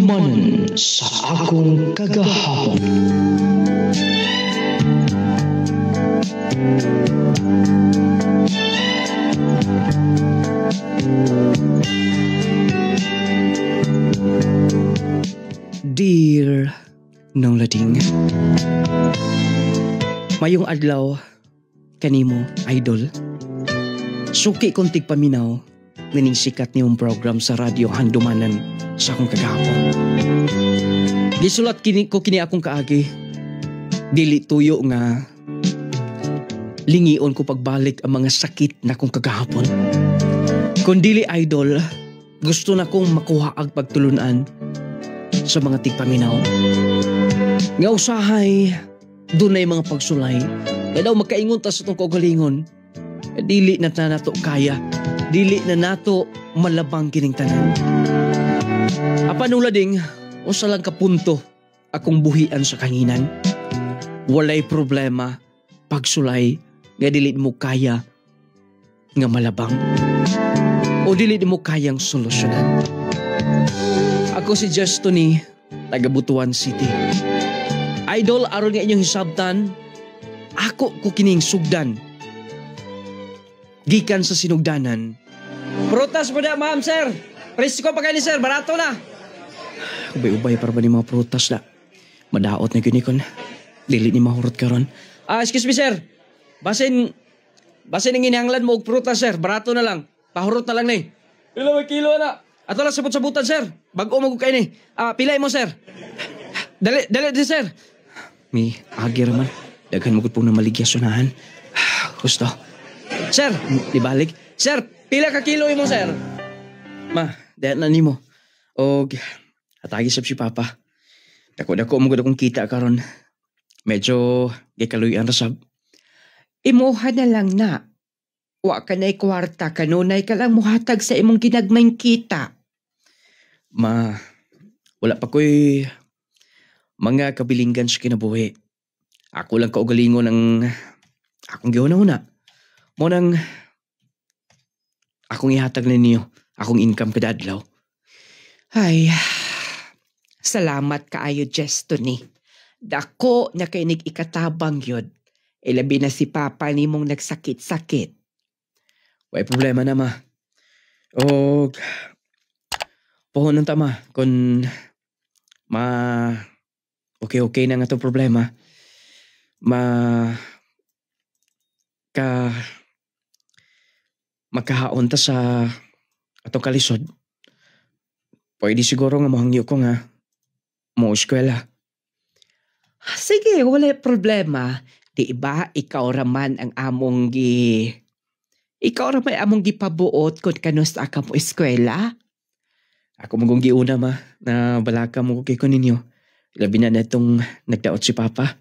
Handumanan sa akong kagahapon. Dear Nong Lading, mayong adlaw kanimo, idol. Suki kong tigpaminaw nining sikat niyong program sa radyo Handumanan sa akong kagahapon. Gisulat kini akong kaagi. Dili tuyo nga lingion ko pagbalik ang mga sakit na akong kagahapon. Kung dili, idol, gusto na kong makuha ang pagtulunan sa mga tigpaminaw. Nga usahay, doon na mga pagsulay. Kaya daw magkaingon ta sa itong kaugalingon. Dili na nato kaya. Dili na nato malabang kining tanan. Apanulading, usa lang kapunto akong buhian sa kanginan. Walay problema, pagsulay, nga dili mo kaya nga malabang. O dili mo kayang solusyonan. Ako si Justony, taga Butuan City. Idol, aron nga inyong hisabtan, ako ko kining sugdan. Gikan sa sinugdanan. Prutas mo na, ma'am, sir. Presko pa kayo ni sir, barato na. Ubay-ubay para ba ni mga prutas na? Madaot na ginikon. Dili ni mahurot karon. Excuse me, sir. Basin ang inihanglan mo og prutas, sir. Barato na lang. Pahurot na lang ni. Pila may kilo na. Ato lang sabot-sabutan, sir. Bago mo kayo ni. Pilay mo, sir. Dali din, sir. May agi raman. Daghan mo pong na maligyasonahan. Gusto. Sir, ibalik. Sir, pila ka kilo mo, sir? Ma, dayan na ni mo. O, atagi sab si Papa. Dako-dako mo akong kita karon. Medyo gikaluyan rasab. Imuha na lang na. Wa ka na'y kwarta, kanunay ka lang muhatag sa imong ginagmayng kita. Ma, wala pa ko'y mga kabilinggan sa kinabuhi. Ako lang kaugalingon ang akong gihuna-huna. Mo nang akong ihatag na niyo, akong income kada adlaw. Ay, salamat kaayo, Justony. Dako na kay ikatabang yun. Ilabi na si Papa ni mong nagsakit-sakit. May problema na, ma. O, pohon ng tama. Kung okay na nga itong problema, makahaon ta sa atong kalisod. Pwede siguro nga mahangyo ko nga mo eskwela. Sige, wala problema. Di ba, ikaw raman ang among gipabuot kung kanus aka mo eskwela? Ako mong giuna, ma, na balaka mo kay ko ninyo. Labi na itong nagdaot si Papa.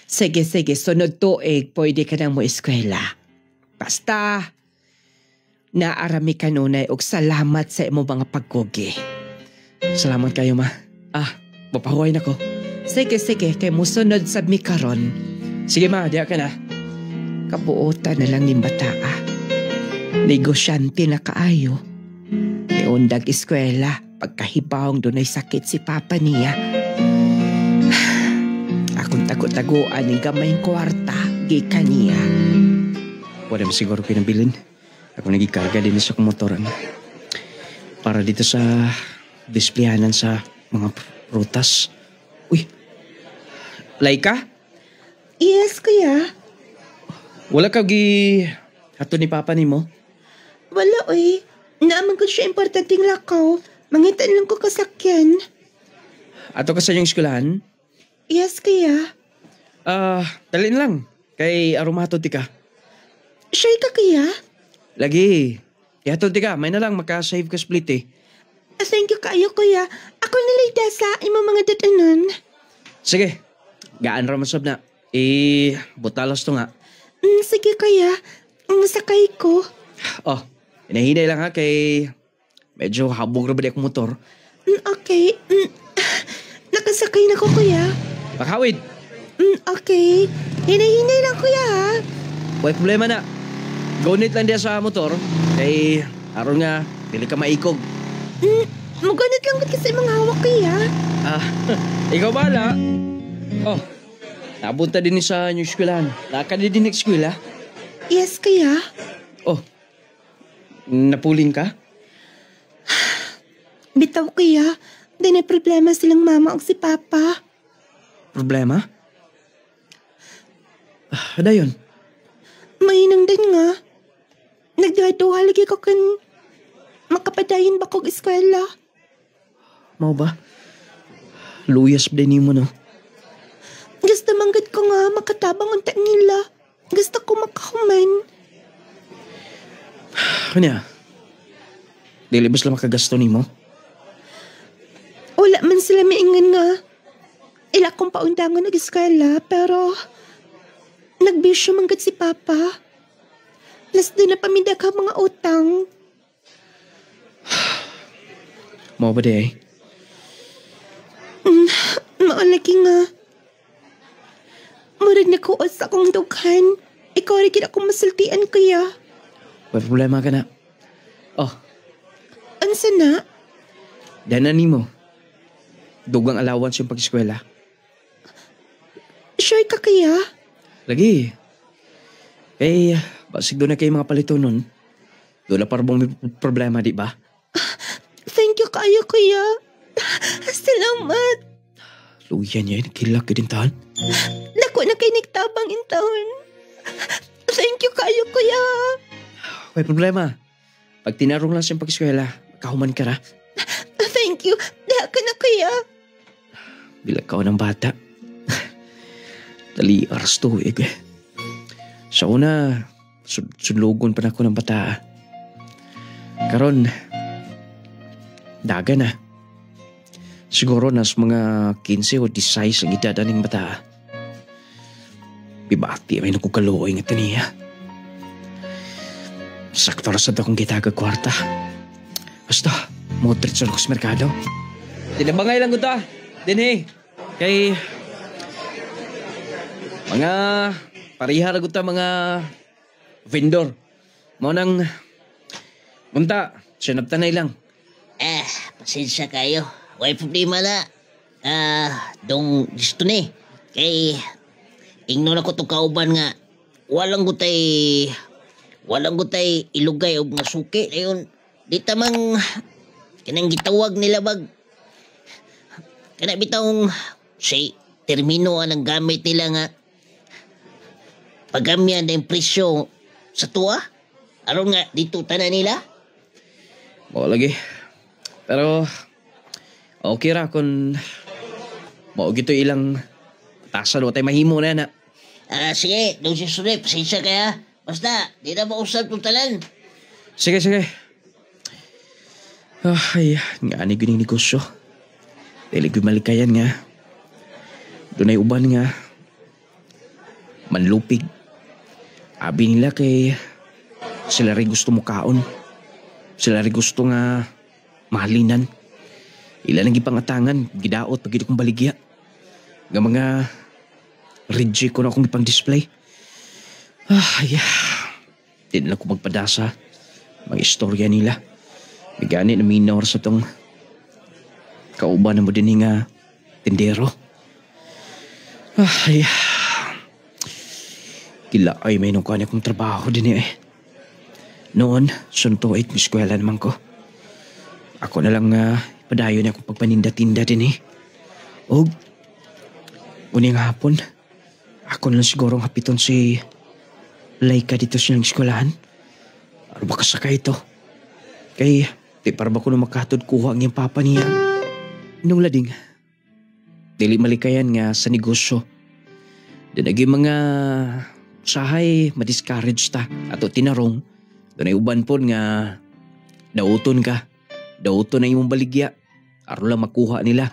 Sige, sunod tuig, pwede ka nang mo eskwela. Basta, naarami ka nunay og salamat sa imo mga pagkugi. Salamat kayo, ma. Mapahuay na ko. Sige, kay musunod sa mi karon. Sige, ma, diya ka na. Kabuotan na lang ni bata. Negosyante na kaayo. Niundag eskwela, pagkahibawang doon ay sakit si Papa niya. Akong tago-taguan ng gamayng kwarta, gika niya. Wala mo siguro pinabilin. Ako nagikarga din sa kong motoran. Para dito sa displayanan sa mga prutas. Uy, Laika? Yes, kuya. Wala ka hato ni Papa ni mo? Wala, uy. Naaman ko siya importanteng lakaw. Mangitan lang ko kasakyan. Ato ka sa inyong eskwelahan? Yes, kuya. Dalin lang. Kay arumato ti ka. Sure ka, kuya? Lagi. Ihatod ti ka. May na lang makasave ka split eh. Thank you kayo, kuya. Ako nalayda sa imo mga datanon. Sige. Gaan ramasab na. Butalas to nga. Sige, kuya. Sakay ko. Hinahinay lang ha kay medyo habog na ba akong motor. Okay. Nakasakay na ko, kuya. Paghawid. Okay. Hinahinay lang, kuya, ha? May problema na. Gonit lang diya sa motor. Kay aron nga, dili ka maikog. Magunit lang gud kasi mga hawak kaya. Ah, ikaw bala. Oh, nabunta din ni sa inyong eskwelahan. Naka din din eskwela. Yes kaya. Oh, napulin ka? Bitaw kaya. Di na problema silang mama o si papa. Problema? Ano yun? Mainang din nga. Nagduha-duha lagi ko kan makapadayon ba kong eskwela. Mau ba? Luyas ba din mo, no? Gusto manggad ko nga makatabang unta nila. Gusto ko makahuman. Kanya? Dili ba sila makagasto ni mo? Wala man sila maingan nga. Ila kong paundangan nag-eskwela pero nagbisyo manggad si Papa. Las din na pamindag ka mga utang. Mau ba di eh? Maalagi nga. Murag na kuot sa akong dughan. Ikaw rin akong masultian kaya. May problema ka na. Oh, Ansa na? danan ni mo. Dugang allowance yung pag-eskwela. Sure ka kaya? Lagi. Eh, basig doon na kayo mga palito nun. Doon na parang may problema, di ba? Thank you kayo kuya. Salamat. Luya niya, nagkilak ka din tahan. Dako na kay nagtabang in town. Thank you kayo kuya. May problema. Pag tinarong lang siyang pag-eskwela, kahuman ka ra. Thank you. Dahil ka na kuya. Bilag ka ng bata. Dali, aras to, eh. Sa una, sudlogon pa na ako ng bata. Karon, daga na. Siguro nas mga 15 o 16 ang edad aning bata. Bibati may nakukaluoy nga taniya. Sakto ra sad akong gitaga kwarta. Basta, motret sa lukas merkado. Dinabangay lang ko ta. Dinhi. Kay mga pariha ra ta mga vendor. Mo nang munta, sinabtanay lang. Pasensya kayo. Way problema na. Dong gusto ni. Kay, ingnon ako itong kauban nga. Walang gutay ilugay o nga suki. Ayun, di tamang kanang gitawag nila bag. Kana bitawng say, termino ang gamit nila nga. Pagamyan na yung presyo sa tuwa. Aron nga, dito tanan nila. Oo lagi. Pero, okay ra kung mao gito ilang tasan o tayo mahimo na na. Sige, dong si Sunay, pasensya kaya. Basta, di na mausap itong talan. Sige, sige. Ay, nga ni gining negosyo. Dili ko malikayan nga. Doon ay uban nga. Manlupig. Abi nila kay sila rin gusto mo kaon. Sila rin gusto nga mahalinan. Ilan ang ipangatangan, gidaot pag kong baligya. Nga mga reject ko na akong ipang display. Di na ako magpadasa. Mga istorya nila. Bigani na minor sa tong kauban na mo din nga tindero. Kila ay may nung kanya kong trabaho din eh. Noon, sunto ay eskwela naman ko. Ako na lang padayo na akong pagpaninda-tinda din eh. O, uning hapon, ako na lang siguro hapiton si Laika dito silang eskwelahan. Ano ba kasakay ito? Kay, di para ba ko na makatod kuha ang yung papa niya? Nung lading, dili malikayan nga sa negosyo. Dinagi mga sahay madiscourage ta ato tinarong. Doon ay uban po nga dauton ka. Dauton na imong baligya. Aro lang makuha nila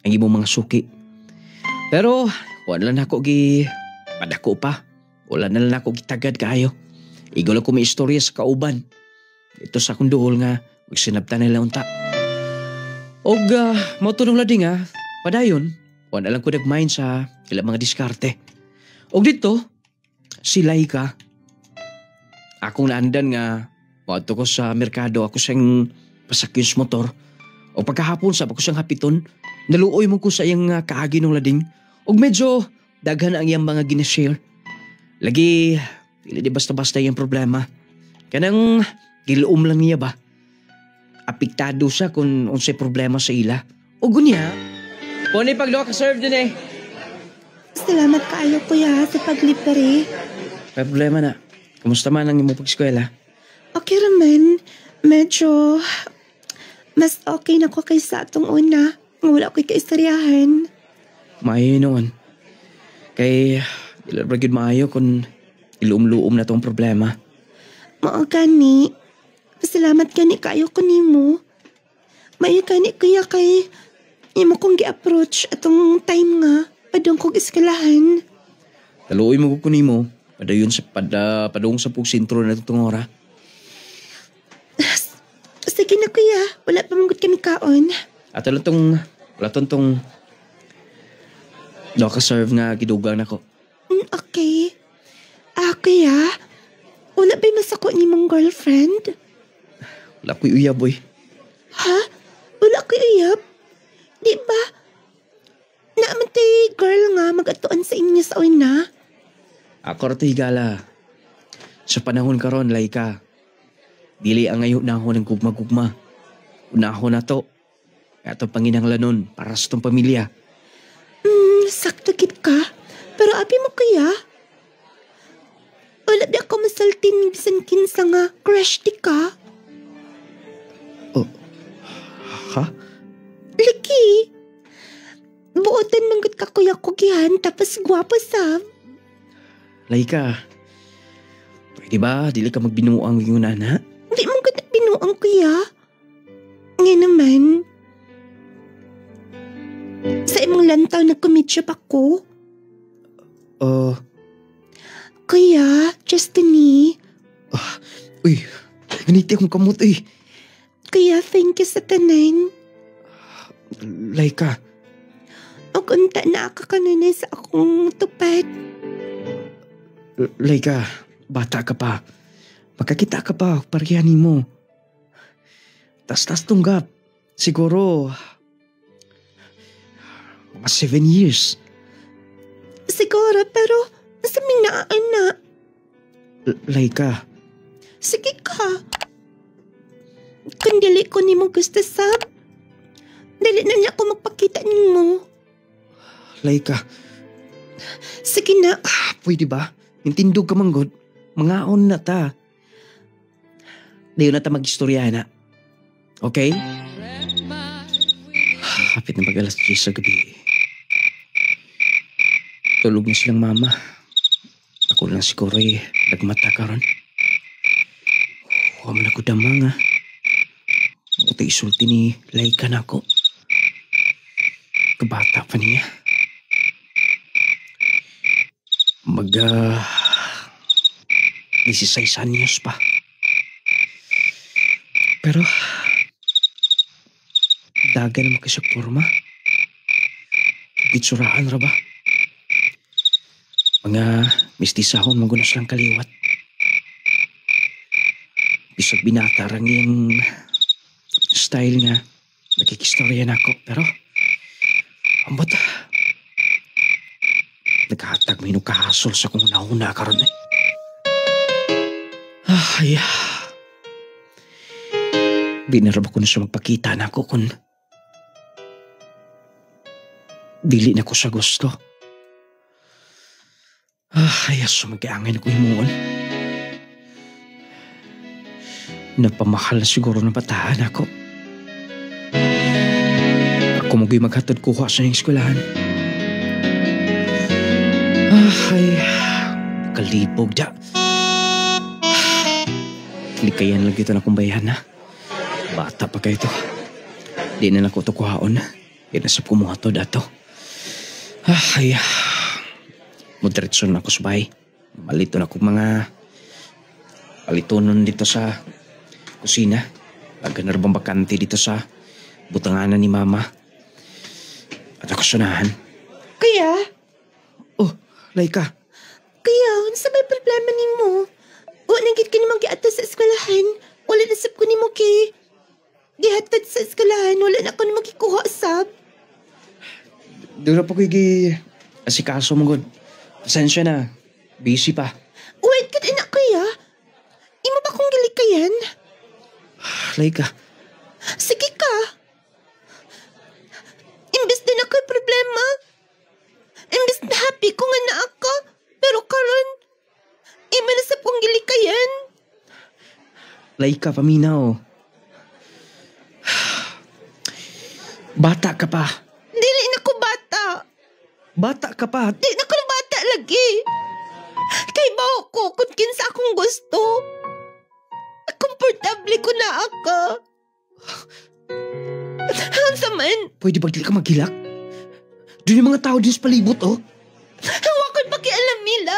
ang imong mga suki. Pero wala na ako padako pa. Wala na lang ako gitagad kaayo. Igo lang ko may istorya sa kauban. Ito sa akong duol nga magsinabta nila unta. Og mautunong lading padayon. Wala lang ko nagmain sa ilang mga diskarte. Og dito, si Laika. Akong naandan nga, mato ko sa merkado, ako siyang pasakyon sa motor. O pagkahapon sa ko siyang hapiton, naluoy mo ko sa iyang kaagi ng lading. O medyo daghan ang iyang mga ginashare. Lagi, dili di basta-basta yung problema. Kanang giluom lang niya ba? Apektado siya kung unsay problema sa ila. O gunya, pwede pag ka-serve din eh. Salamat kaayo kuya sa paglipari. May problema na. Kumusta man ang imong pag-eskwela? Okay raman. Medyo mas okay na ko kaysa atong una. Wala ko'y kaistoryahan. Maayo noon. Kay, ilabagid maayo kung iluom-luom na tong problema. Mao gani. Pasalamat gani kayo ko nimo. Maayo gani kuya kay imo kong gi-approach atong time nga padung kong eskwelahan. Taluoy mo ko nimo. Padayon sa padung sa pugsintro na itong ora. Sige na kuya. Wala pa manggut kami kaon. At wala tong ka-serve nga gidugang nako. Okay. Kuya. Wala ba'y masako ni mong girlfriend? Wala ko'y uyab, boy. Ha? Wala ko'y uyab? Di ba? Naaman tayo girl nga mag-atuan sa inyo sa una. Ako rito higala. Sa panahon karon Laika. Dili ang ngayon na ako ng gugma-gugma. Unahon na to. Ato panginanglanon para sa tong pamilya. Sakto kit ka. Pero abi mo kuya. Wala di ako masaltin bisan kinsa nga crush di ka. Oh. Ha? Laki. Buotan manggut ka kuya kugihan tapos gwapo sa. Laika. Pwede ba? Dili ka magbinuang yung nana? Di mo gud binuang kuya. Ngayon naman. Sa imong lantaw nagkomedyo pa ko. Kuya, Justini. Uy, ganiti akong kamot eh. Kuya, thank you sa tanan. Laika. O unta na ka kanunay sa akong tupad. Laika, bata ka pa. Makakita ka pa, pariyanin mo. Tas-tas tunggap. Siguro, mga 7 years. Siguro, pero sa minaan na. Laika. Sige ka. Kung dili ko ni mo gusto sab, dili na niya ako magpakita ni mo. Laika. Sige na. Pwede ba? Intindog ka manggod. Mangaon na ta. Dayon na ta mag-istorya na. Okay? Hapit na mag-alas 10 sa gabi. Tulog na silang mama. Ako lang siguro nagmata karon. Huwag na ko damang Ito isulti ni Laika na ako. Kabata pa niya. 16 anyos pa. Pero, daga naman kasi forma. Gitsuraan ra ba? Mga mistisahon magunas lang kaliwat. Bisag binata rang yung style nga makikistorya na ako. Pero, ambot. Naghatag may nukahasol sa kung nauna karon eh. Ay, di na ko na siya magpakita na ako kung dili na ko siya gusto. Ay, aso mag-iangin ako himuon. Napamahal na siguro ng bataan ako. Ako magay maghatod kuha sa niyang eskwelahan. Ay, kalipog da. Likayan lang ito na kong bayan na. Bata pa kayo to. Di na ako ito kuhaon. Inasap ko mga to dato. Ay, moderitso na ako sa bahay. Malito na akong mga palitonon dito sa kusina. Pagkanar bang bakante dito sa butanganan ni mama. At ako sunahan. Kuya? Oh, Laika. Kuya, ano sa may problema ni mo? O, nagit ka naman giatas sa eskwelahan. Wala nasap ko ni mo kay gihatad sa eskwelahan. Wala wala na ako na magkikuha, sab. Doon na pa ko asikaso mo, God. Pasensya na. Busy pa. Wait, ka na kuya. Imo ba kong gilikayan? Laika. Sige ka. Imbes din ako'y problema. Imbes na happy ko nga na ako. Pero karon, imo na sa kong gilikayan. Laika, paminaw. Bata ka pa. Dili na ko bata. Bata ka pa. Di na ko na bata lagi. Kay bawa ko kung kinsa akong gusto. Komportable ko na ako. Hansa man. Pwede ba di ka maghilak? Doon yung mga tao din sa palibot, oh. Hawakon pakialam nila.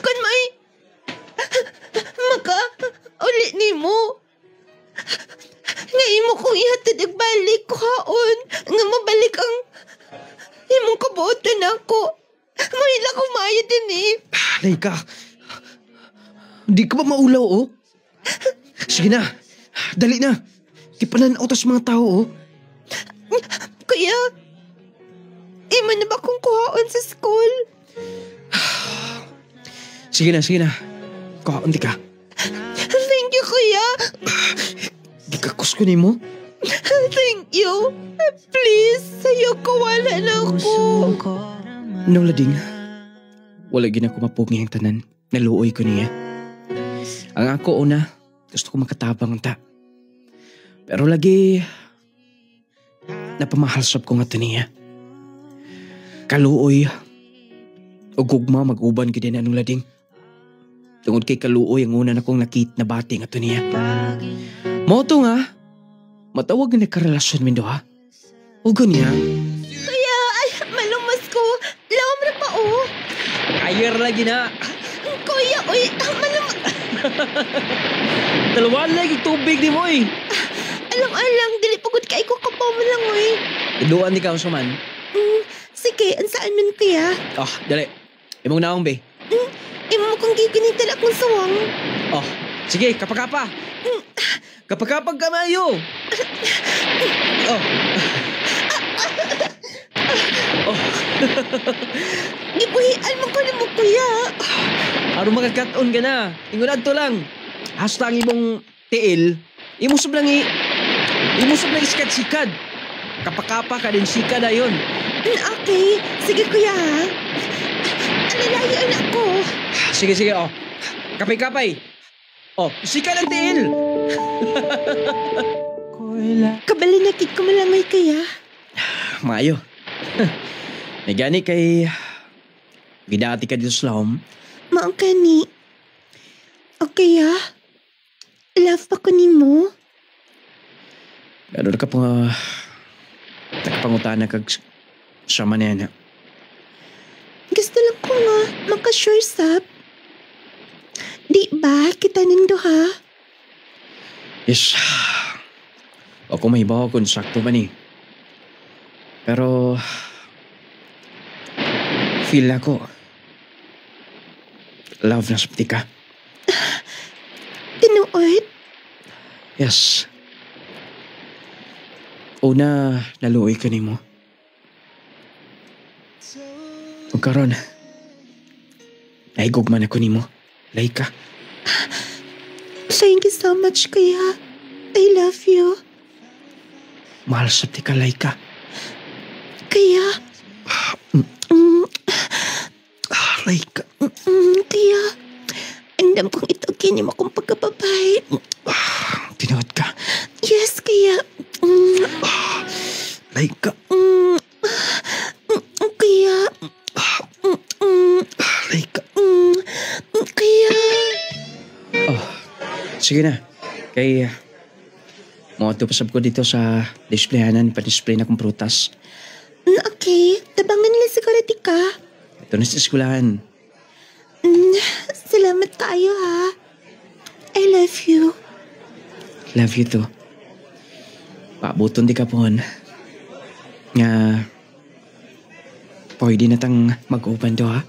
Kung may maka uli ni mo. Nga imo kong ihatid balik ko haon. Nga mabalik ang imong kabuotan ako. Mahila ko maayo din eh. Laika. Di ka ba maulaw, oh? Sige na. Dali na. Kipananaw to sa mga tao, oh. Kuya, imo na ba kong kuhaon sa school? Sige na, sige na. Kaunti ka. Thank you, kuya. Di ka kusko ni mo? Thank you. Please, sa'yo ko wala na ako. No, lading. Wala gina ko mapugni ang tanan. Naluoy ko niya. Ang ako una, gusto ko makatabang ta. Pero lagi, napamahalsap ko nga ito niya. Kaluoy, o gugma mag-uban ka din anong lading. Tungod kay kaluoy ang una na kong nakit na bati nga ito niya. Moto nga, matawag na nagkarelasyon min do ha. Ugo niya. Kuya, ay, malumas ko. Lawam na pa, oh. Kayer lagi na. Kuya, uy, malumas. Dalawang lagi tubig ni mo eh. Alang-alang, dili pagod ka, ikaw kapaw mo lang, uy. Iduan ni ka sa man. Sige, saan man kaya? Oh, dali. Imong naong be. Imo mo kong giginitan akong sawang. Oh, sige, kapakapa. Kapakapag kamayo. Oh. Oh. Gibuhian mo ko na mo, kuya. Aron magkakaon ka na. Ingon adto lang. Hasta ang imong tiil. Imo sublang sikat-sikad. Kapakapa ka din sikad na yun. Okay, sige kuya, ha? Alalayo na ako. Sige, sige, oh. Kapay-kapay. Oh, sikad ang tiil. Kabalinakit ko malangoy kaya. Maayo. Nagani kay gidati ka dito sa lahom. Maong kani. Okay, ha? Love pa ko ni mo. Pero ka pa nakapangutan na kag sama niya na. Gusto lang ko nga makasure sap. Di ba kita nindo, ha? Yes. Ako may bawa kung sakto ba ni. Pero feel ako love na sapti ka. Tinuod? Yes. Una, naluoy ka ni mo. O karon, naigugman ako ni mo. Laika. Thank you so much, kuya. I love you. Mahal sapti ka, Laika. Kaya, Laika. kuya, andam kong itugin mo akong pagkababay. Tinuod ka. Yes, kaya. Laika. Kaya. Laika. Kaya. Oh, sige na. Kay, mga pasab ko dito sa displayanan, pa-display na kong prutas. Okay, tabangan nila siguro di ka. Ito na sa eskwelahan. Salamat tayo, ha. I love you. Love you too. Paabuton di ka po. Nga, pwede na tang mag-uban do, ha?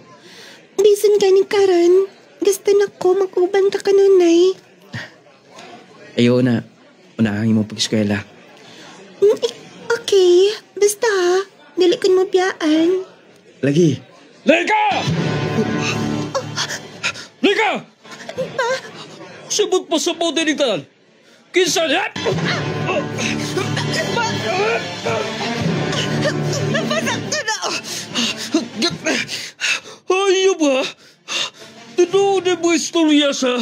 Bisan ganing karon, gusto na ko mag-uban ka kanunay. Ayaw na, unahin mo pag-eskwela. Okay, basta ha. Dili ko mo biyaan. Lagi. Laika! Laika! Sabot pa sa bote ni tanan. Kinsa niya? Ayaw ba? Totoo na mo istorya sa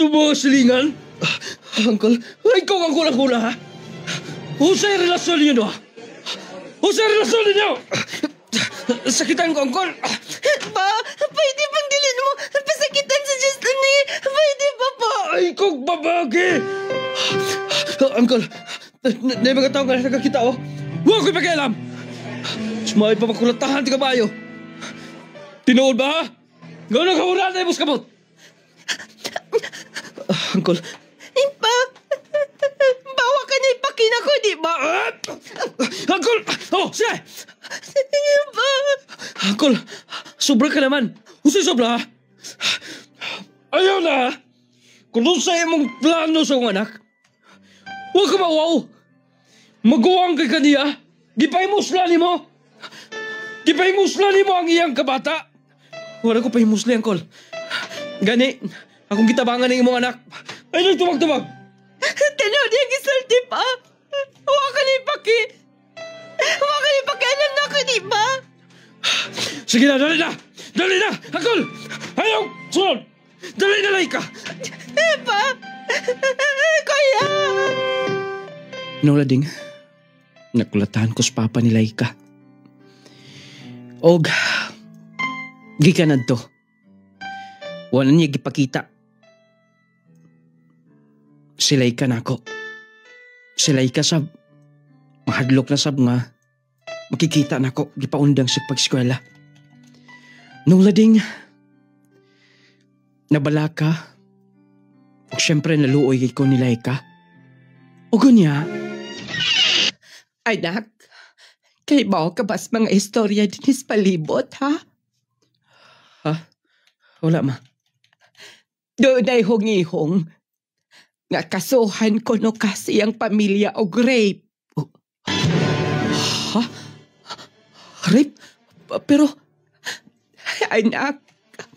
mga silingan? Uncle, ikaw ang kulang-kula ha? Husay relasyon niyo no? Husay relasyon niyo! Sakitan ko, Uncle! Pa, pwede bang dilin mo? Pasakitan sa Justin ni. Pwede ba pa? Ay, kong babagi! Uncle, na mga tao ka na nakakita oh. Huwag ko'y pakialam! Sumay pa makulatahan ti kabayo. Tinood ba ha? Gano'ng kamuran na ibos kamot? Uncle. Pa, bawa ka niya ipakina ko, di ba? Uncle! Oh, sige! Pa. Uncle, sobra ka naman. Usay sobra ha? Ayaw na ha? Kung doon sa imong plano sa akong anak, huwag ka mawaw. Maguwang kay kaniya. Gipaimusla ni mo. Gipaimusla ni mo ang iyang kabata. Wala ko pahimusla, Uncle. Gani, akong gitabangan ng imong anak. Ay, nagtumag-tumag. Tanaw niya gisulti pa. Huwag ka niya ipaki. Huwag ka niya ipakialam na ako, di ba? Sige na, dali na! Dali na! Uncle! Ayaw! Sunod! Dali na, Laika! Pa, kuya. Nolading, nakulatahan ko sa papa ni Laika. Og, gikanad to. Wala niya gipakita. Si Laika na ako. Si Laika sab, mahadlok na sab nga, makikita na ako, gipaundang sa pagskwela. Nolading, nabala ka, o syempre naluoy ko ni Laika. O gunya, Ay, nak. Kay ba ka bas mga istorya din is palibot, ha? ha? Wala ma. Doon ay hungihong. Nga kasuhan ko no kasi ang pamilya o rape. Ha? Rape? Pero, Ay, nak.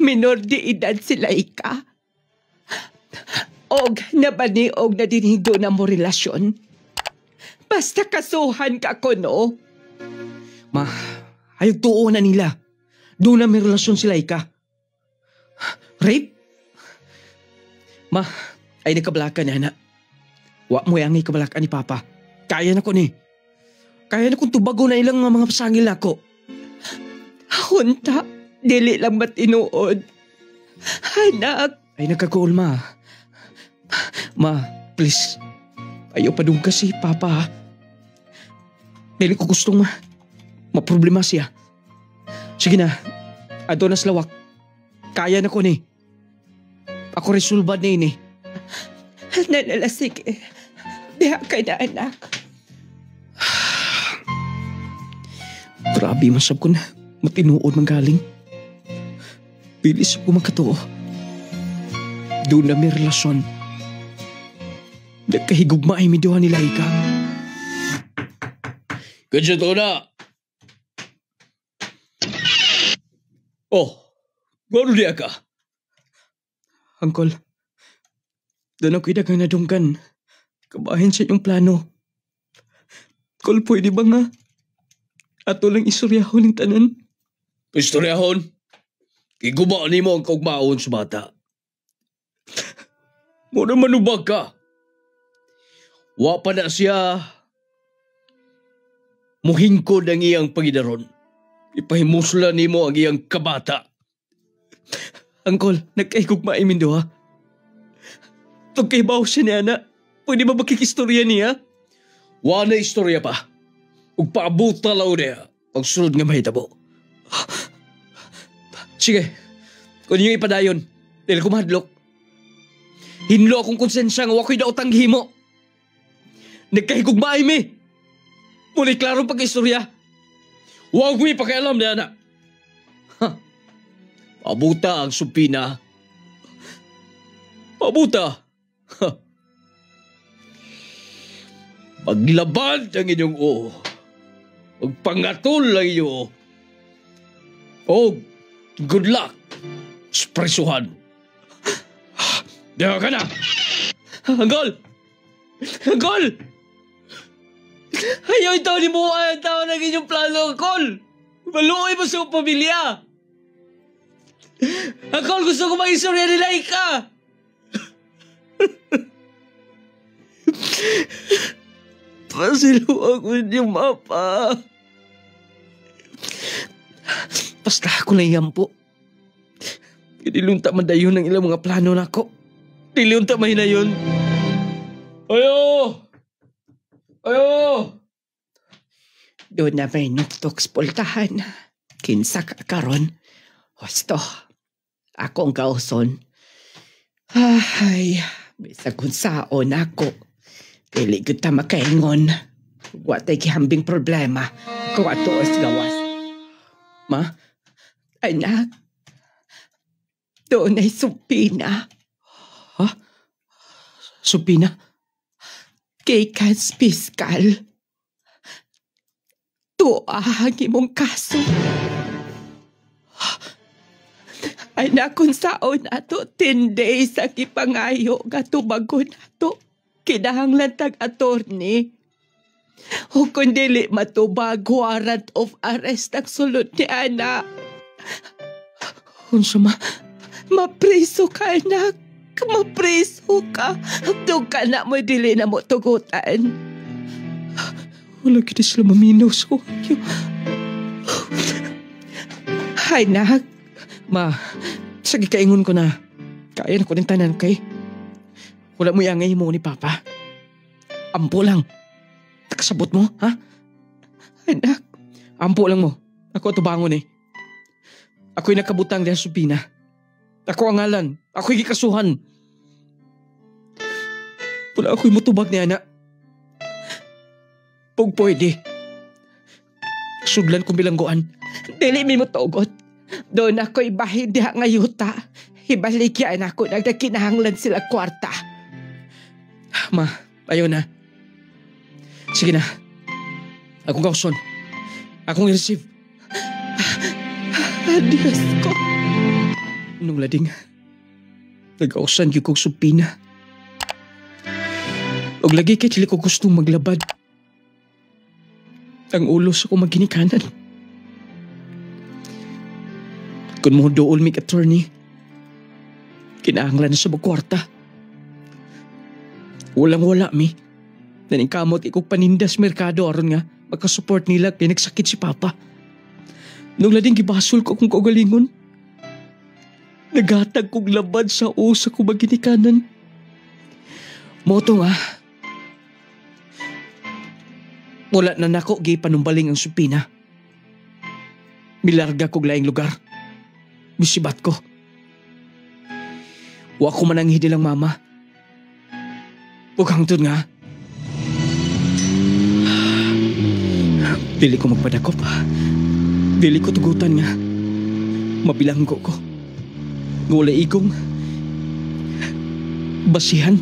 Minor di edad sila ika. Og nabaniog na dinido na mo relasyon. Basta kasuhan ka ko, no? ma, ayog tuo na nila. Doon na may relasyon sila ika. Rape? Ma, ay nagkabalakan na. Wa mo yang ikabalakan ni Papa. Kaya na ko ni. Kaya na kong tubago na ilang mga pasangil ako. Hunta, dili lang matinuod. Anak. Ay nagkagool ma. Ma, please. Ayaw pa doon kasi Papa ha. Dili ko gustong maproblema siya. Sige na, ato na slawak. Kaya na ko ni. Ako resolbad na ini. Nanalasig. Diha ka na, anak. Grabe masab ko na. Matinuod man galing. Bilis ko magkatuo. Doon na may relasyon. Nagkahigugma ay miduha ni Laika. Kanya to na. Oh, gano'n diya ka? Uncle, doon ako idagang nadunggan. Kabahin sa inyong plano. Kol, pwede ba nga? Ato lang istoryahon ng tanan. Istoryahon? Kigumaan ni mo ang kaugmaon sa bata. Muna manubag ka. Wa pa na siya muhingkod ang iyang pangidaron. Ipahimusla ni mo ang iyang kabata. Angkol, nagkaigugma imin do ha? Tugkaibaw siya niya na. Pwede ba makikistorya niya? Wa na istorya pa. Ug paabuta law niya ang sunod nga mahitabo. Sige, kung niyo ipadayon, dahil kumahadlok. Hinlo akong konsensya nga wako'y daotang himo. Nagkahigugmaay mi. Muli klaro pag-istorya. Huwag mo ipakialam na anak. Pabuta ang supina. Pabuta. Maglabad ang inyong o. Magpangatol ang inyo o. O, good luck, espresuhan. Diyan ka na. Anggol! Anggol! Ayaw ito ni mo ang tao ng inyong plano, Anggol! Maluoy mo sa pamilya! Anggol, gusto ko mag-istorya ni Laika! Pasiluwag mo yung mapa. Basta ako na iyan po. Nilunta man dayon ng ilang mga plano na ko. Nilunta man na yun. Ayo! Ayo! Doon na may nuktok spultahan. Kinsa ka karon. Husto, ako ang kauson. Ay, bisa kung saon ako. Dili kita makaingon. Watay kihambing problema. Kung ato as gawas. Ma? Anak, doon ay supina. Ha? Supina? Kay Kans Piskal. Tuahang imong kaso. Anak, kung saon ato 10 days sa kipangayo katubagon ato. Kinahanglan tag-attorney. O kung dili matubag, warrant of arrest ang sulod ni Ana. Unsa ma? Mapriso ka, anak. Mapriso ka. Doon ka na mo dili na mo tugutan. Wala kita sila maminaw sa wakyo. Ay, nak. Ma, sige kaingon ko na. Kaya na ko ng tanan kay. Wala mo yangay mo ni Papa. Ampo lang. Nakasabot mo, ha? Anak. Ampo lang mo. Ako tubangon eh. Ako'y nakabutang diyan sa Supina. Ako ang ngalan. Ako'y gikasuhan. Wala ako'y mutubag ni Ana. Pag pwede. Sudlan kong bilangguan. Dili mi mo tugot. Doon ako'y bahid diha nga yuta. Ibalik yan ako nagdakinahanglan sila kwarta. Ma, ayaw na. Sige na. Akong kauson. Akong i-receive. Adios ko. Nung lading, nag-ausan yung kong Supina. Og lagi kay chili ko gustong maglabad. Ang ulos ako magginikanan. Kung mo dool mig attorney, kinahanglan na sa magkwarta. Walang-wala mi. Naningkamot ikong panindas merkado aron nga magkasupport nila kay nagsakit si Papa. Nung lading gibasol ko akong kaugalingon, nagatag kong labad sa usa ko maginikanan. Moto nga, wala na nako gi panumbaling ang Supina. Milarga kog laing lugar. Misibat ko. Wa ko mananghi lang mama. Ug hangtod nga, dili ko magpadakop. Dili ko tugutan nga. Mabilanggo ko. Ngula igong basihan.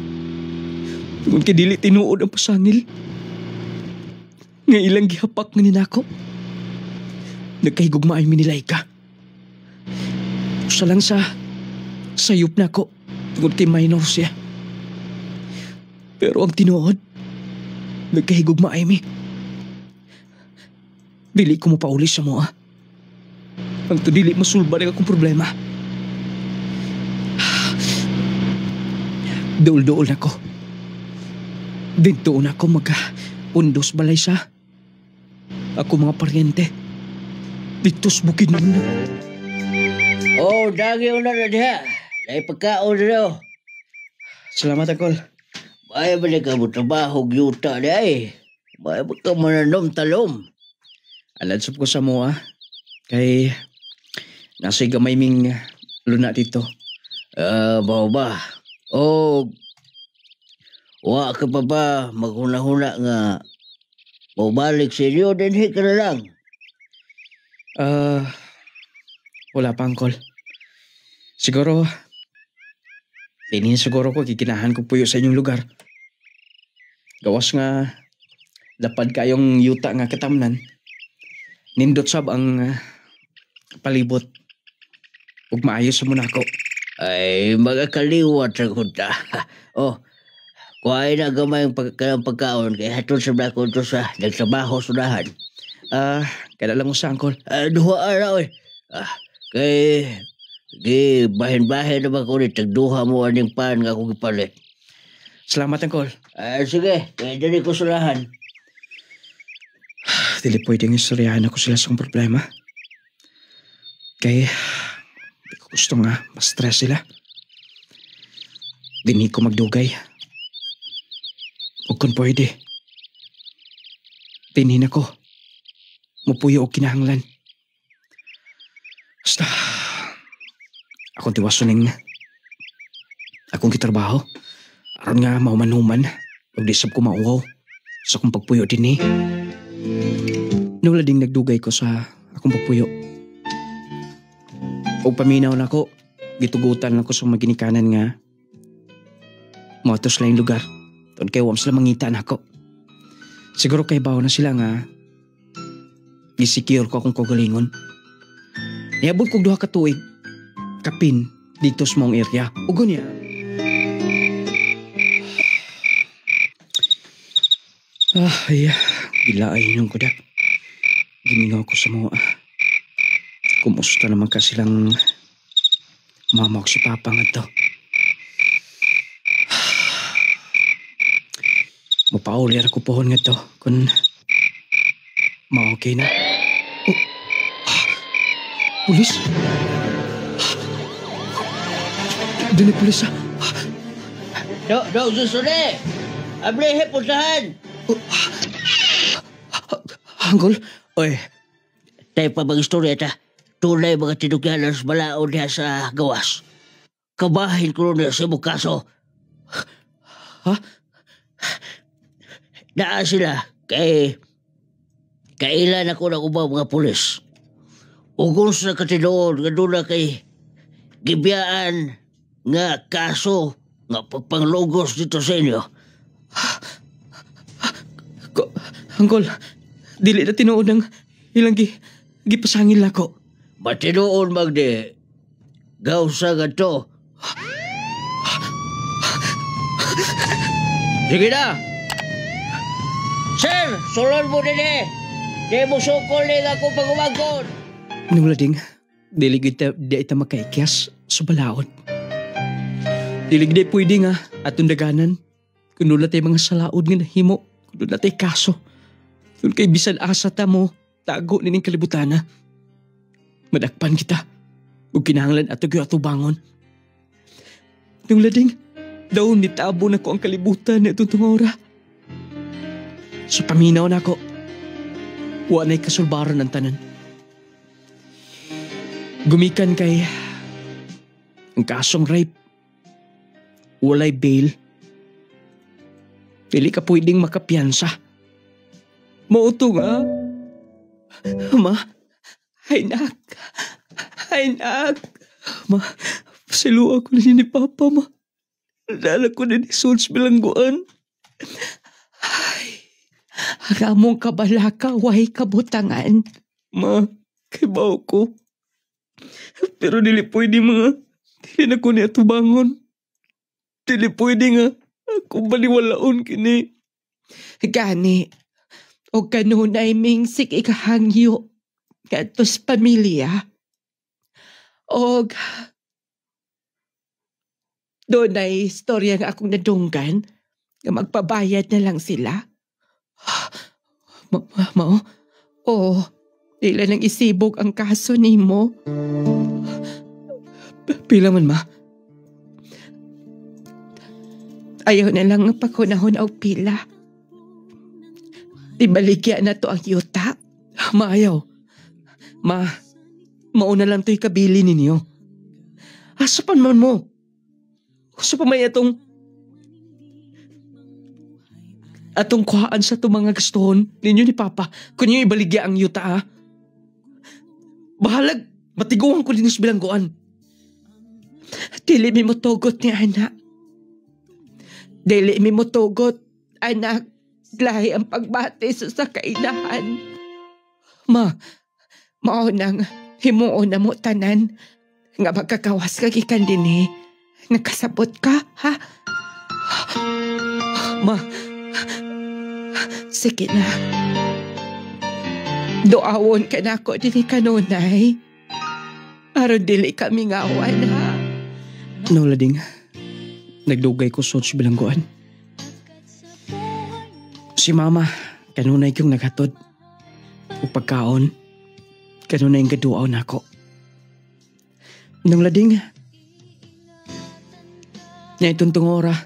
Kung dili tinuod ang pasangil. Nga ilang gihapak nga ninako. Nagkahigugma ay minilay ka. Usa lang sa sayop na ko. Tungod kay minor siya. Pero ang tinuod, nagkahigugma ay mi. Dili ko mo pauli sa mo, Ang to dili masulba ng akong problema. Dool-dool na ko. Dito na ko magka-undos balay sa ako mga paryente. Dito's bukid na. Oh, dagi na diha. Dahil pagkaon na daw. Salamat, Akol. Baya ba ka mo trabaho gyuta di Baya ba ka mananom talom? Aladsop ko sa mo, Kay nasa gamay ming luna dito. Bawa ba? Oh, wa ka pa ba maghuna-huna nga mabalik sa inyo, dinhi ka na lang. Wala pa, Uncle. Siguro, siguro ko kikinahan ko puyo sa inyong lugar. Gawas nga, lapad kayong yuta nga katamnan. Nindot sab ang palibot. Ug maayos sa muna ako. Ay, magakaliwat sa kuta. Oh, kuhain na gamay ang pagkaon kay hatod sa brako to sa nagtrabaho sudahan. Kada lang mo sa angkol. Duha araw eh. Kay bahin-bahin naman ko ni tagduha mo aning pan nga akong ipalit. Salamat angkol. Sige, kaya dali ko sulahan. Dili pwedeng istoryahan ako sila sa problema. Kaya di ko gusto nga ma-stress sila. Dini ko magdugay. Huwag kung pwede. Tinin ako. Mupuyo o kinahanglan. Basta, akong tiwaso ning akong kitrabaho. Aron nga mauman-human. Huwag disab ko mauwaw sa akong pagpuyo din Nula ding nagdugay ko sa akong pagpuyo. O paminaw na ko, gitugutan lang ko sa maginikanan nga motos lang yung lugar. Doon kay wam sila mangita na ako. Siguro kay bawo na sila nga gisecure ko akong kagalingon. Niabot kong duha ka tuig kapin dito sa mong area. Ugo niya. Gilaay yung kudak. Gimingaw ko sa mga kumusta naman ka silang mama ko si papa nga to. Mapaulir ako pohon nga to kung ma-okay na. Pulis? Dini pulis Dok, susune! Abrehe puntahan! Anggol? Oy. Tayo pa bang istorya ta? Tunay mga tinugyanan sa balaod niya sa gawas. Kabahin ko rin sa bukaso. Ha? Naa sila kay kailan ako ng ubang mga pulis. Ugos na katinoon nga doon na kay gibiyaan nga kaso nga pagpanglogos dito sa inyo. Anggol, dili na tinuod ng ilang gipasangil ako. Matinoon magde. Gawsa nga to. Sige na! Sir, sulon mo din eh! Di mo sukol din ako pag-umagod! Nulading, dili ita makaikyas sa balaod. Dili gid pwede nga atong daganan. Kung nula tayo mga salaod nga nahimo, kung nula tayo kaso. Kung kay bisan asa ta mo, tago nining kalibutana. Madakpan kita. Ug kinahanglan ato gyud ato bangon. Nulading, daw nitabo na ko ang kalibutan na itong tungora. Sa paminaw na ako, wanay kasulbaran ang tanan. Gumikan kay ang kasong rape. Walay bail. Dili ka pwedeng makapiyansa. Mauto nga. Ma, ay nak. Ma, pasiluwa ko na ni Papa, ma. Nadala ko na ni Sons bilangguan. Ang among kabalaka, way kabutangan. Ma, kibaw ko. Pero dili pwede mga. Dili na ko niya tubangon. Dili pwede nga. Ako baliwalaon kini. Gani, o kanunay ming sig ikahangyo. Gatos pamilya. O doon ay istorya nga akong nadunggan. Nga magpabayad na lang sila. Mao? Oo, dila nang isibog ang kaso nimo. Pila man, ma? Ayaw na lang pakunahon og pila. Ibaligya na to ang yuta. Maayaw. Ma, mauna lang to'y kabili ninyo. Asa pan man mo? Asa pa may atong kuhaan sa itong mga gustuhon ninyo ni Papa kung nyo ibaligya ang yuta, ha? Bahalag, matiguan ko din sa bilangguan. Dili mi mo tugot ni anak. Dili mi mo tugot, anak. lahi ang pagbati sa kainahan. Ma, mao nang himuon na mo tanan nga magkakawas ka gikan dinhi. Nagkasabot ka, ha? Ma, sige na. Doawon ka na ako dinhi kanunay. Aron dili kami ngawan, ha? No, lading. Nagdugay ko sa bilangguan. Si mama, kanunay kong naghatod. O pagkaon, kanunay yung gaduaw na ako. Nung lading, niya ituntong ora,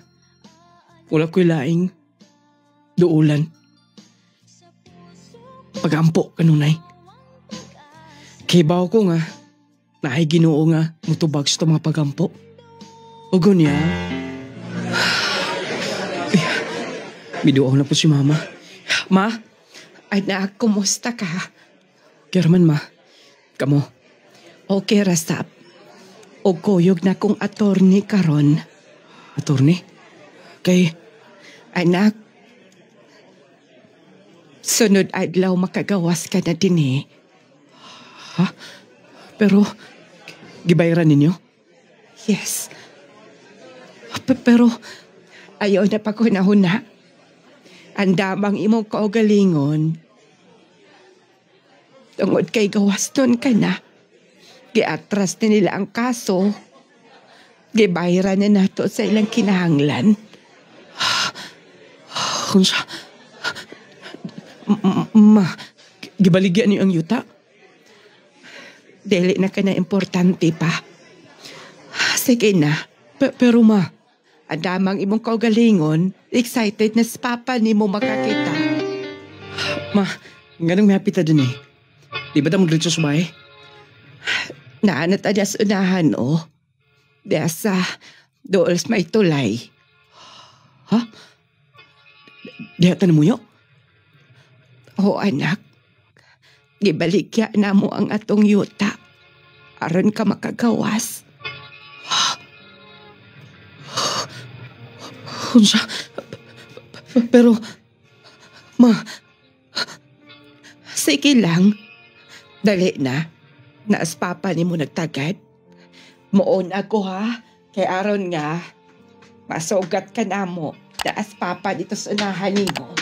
wala ko'y laing, duulan. Pagampo kanunay. Kibaw ko nga, naay Ginoo nga, mutubag sa mga pagampo. Ugo niya, biduaw na po si mama. Ma, anak, kumusta ka? Kerman ma, kamo. Okay, Rasap. O kuyog na kong attorney karon. Attorney? Kay, Anak, sunod adlaw makagawas ka na din ha? Pero, gibayaran ninyo? Yes. Pero, ayaw na paghunahuna. Ang damang imong kaugalingon. Tungod kay gawas nun ka na. Giatras na nila ang kaso. Gibayaran na nato sa ilang kinahanglan. Kunsa? Ma, gibaligyan niyo ang yuta? Dili na ka na importante pa. Sige na. Pero ma, ang damang imong kaugalingon, excited na si Papa ni mo makakita. ma, ganang may hapita din eh. Di ba damang dito sa bahay? Naanat adas unahan Desa, dools may tulay. Ha? Dihatan mo yun? O anak, gibaligya na mo ang atong yuta. Aron ka makagawas. Kunsa? Pero, ma, sige lang. Dali na. Naas Papa ni mo nagtagad. Moon ako ha. Kay aron nga, masugat ka na mo. Naas Papa dito sa unahan ni mo.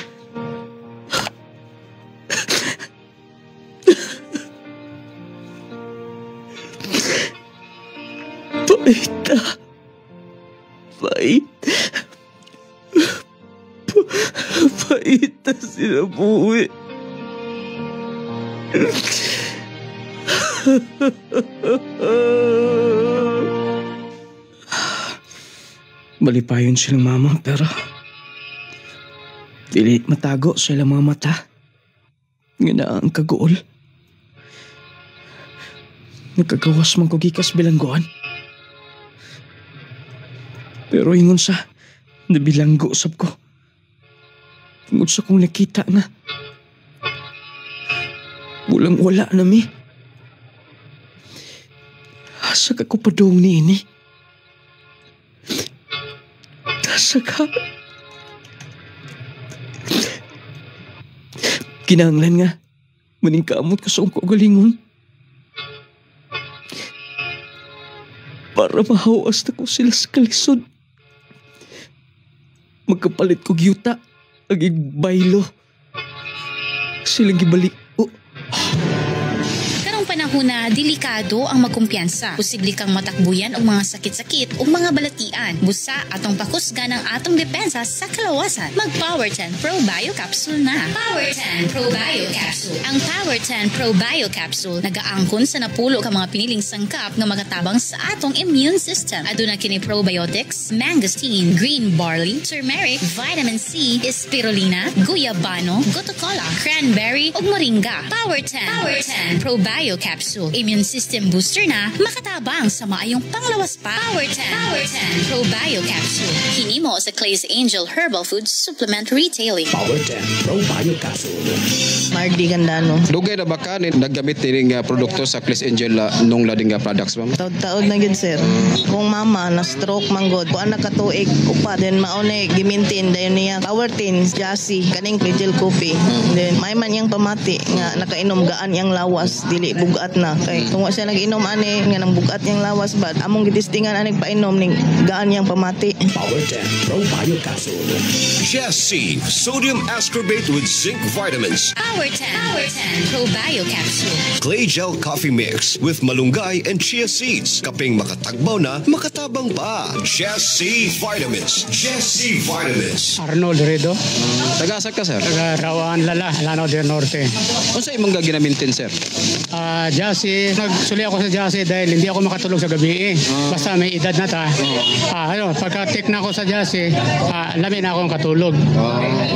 Paita. Paita sila buwi. Malipayon silang mama pero dili matago sa ilang mga mata. Nga na ang kaguol. Nagkagawas man ko gikas bilangguan. Pero ingon sa nabilanggo sab ko. Tungod sa kong nakita nga. Walang wala na mi. Asa ka ko padong ni ini? Asa ka? Kinahanglan nga. Maning kaamot ka sa akong kaugalingon. Para mahawas na ko sila sa kalisod. Magkapalit ko gyuta. Ang igbaylo. Silang gibalik. Panahon na delikado ang magkumpiyansa. Posible kang matakbuyan og mga sakit-sakit o mga balatian. Busa atong pakusgan ang atong depensa sa kalawasan. Mag Power 10 Pro Bio Capsule na. Power 10 Pro Bio Capsule. Ang Power 10 Pro Bio Capsule nagaangkon sa napulo ka mga piniling sangkap nga magatabang sa atong immune system. Aduna kini probiotics, mangosteen, green barley, turmeric, vitamin C, spirulina, guyabano, gotocola, cranberry ug moringa. Power 10 Pro Bio Capsule Capsule. Immune system booster na, makatabang sa maayong panglawas pa. Power 10 Pro Bio Capsule. Hinimo sa Clay's Angel Herbal Food Supplement Retailing. Power 10 Pro Bio Capsule. Mardi ganda no. Dugay na ba ka naggamit din nga produkto sa Clay's Angel nung lading nga products, ma'am? Taod na gid sir. Kung mama na stroke manggod, kuan na katuig upa then maone gimintin dayon niya Power 10 Jassy kaning Pledgel Coffee. Then may man yang pamati nga nakainom gaan yang lawas dili bugat na kay kung wa siya nag-inom ani nga nang bugat yang lawas bad among gidistingan ani painom ning gaan yang pamati. Power 10 Pro Bio Capsule. Jessie, sodium ascorbate with zinc vitamins. Power 10 Pro Bio Capsule. Clay Gel Coffee Mix with malunggay and chia seeds. Kaping makatagbaw na, makatabang pa. Jessie Vitamins. Jessie Vitamins. Arnold Redo, Taga-asa ka, sir? taga Rawaan Lala, Lanao del Norte. Kung sa imong ginamintin, sir? Jassy, nagsuli ako sa Jassy dahil hindi ako makatulog sa gabi Basta may edad na ta. Pagka-take na ako sa Jassy, lamin na akong katulog.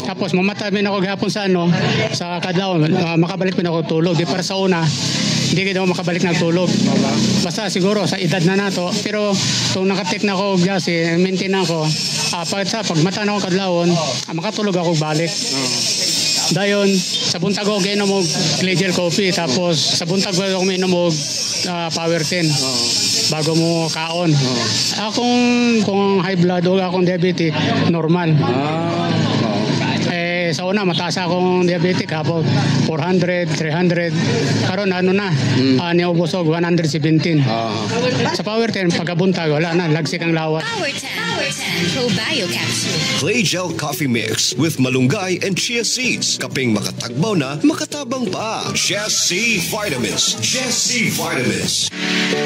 Tapos mamatamin ako gahapon sa kadlaw, makabalik pa na ako tulog. Di para sa una, hindi kita ako makabalik na tulog. Basta siguro sa edad na nato. Pero kung nakatik na ako Jassy, maintain ako. Pag mata na ako kadlawon, makatulog ako balik. Dayon, sa buntag ako ginom og Pledgel Coffee. Tapos sa buntag ako minom og Power 10. Bago mo kaon. Kung high blood o akong diabetes, normal. Sa una, mataas akong diabetic hapo 400, 300. Karon niubos og 117. Sa Power 10, pagkabuntag, wala na, lagsik ang lawas. Power 10 Pro Bio Capsule. Clay Gel Coffee Mix with malunggay and chia seeds. Kaping makatagbaw na, makatabang pa. Jessie Vitamins. Jessie Vitamins.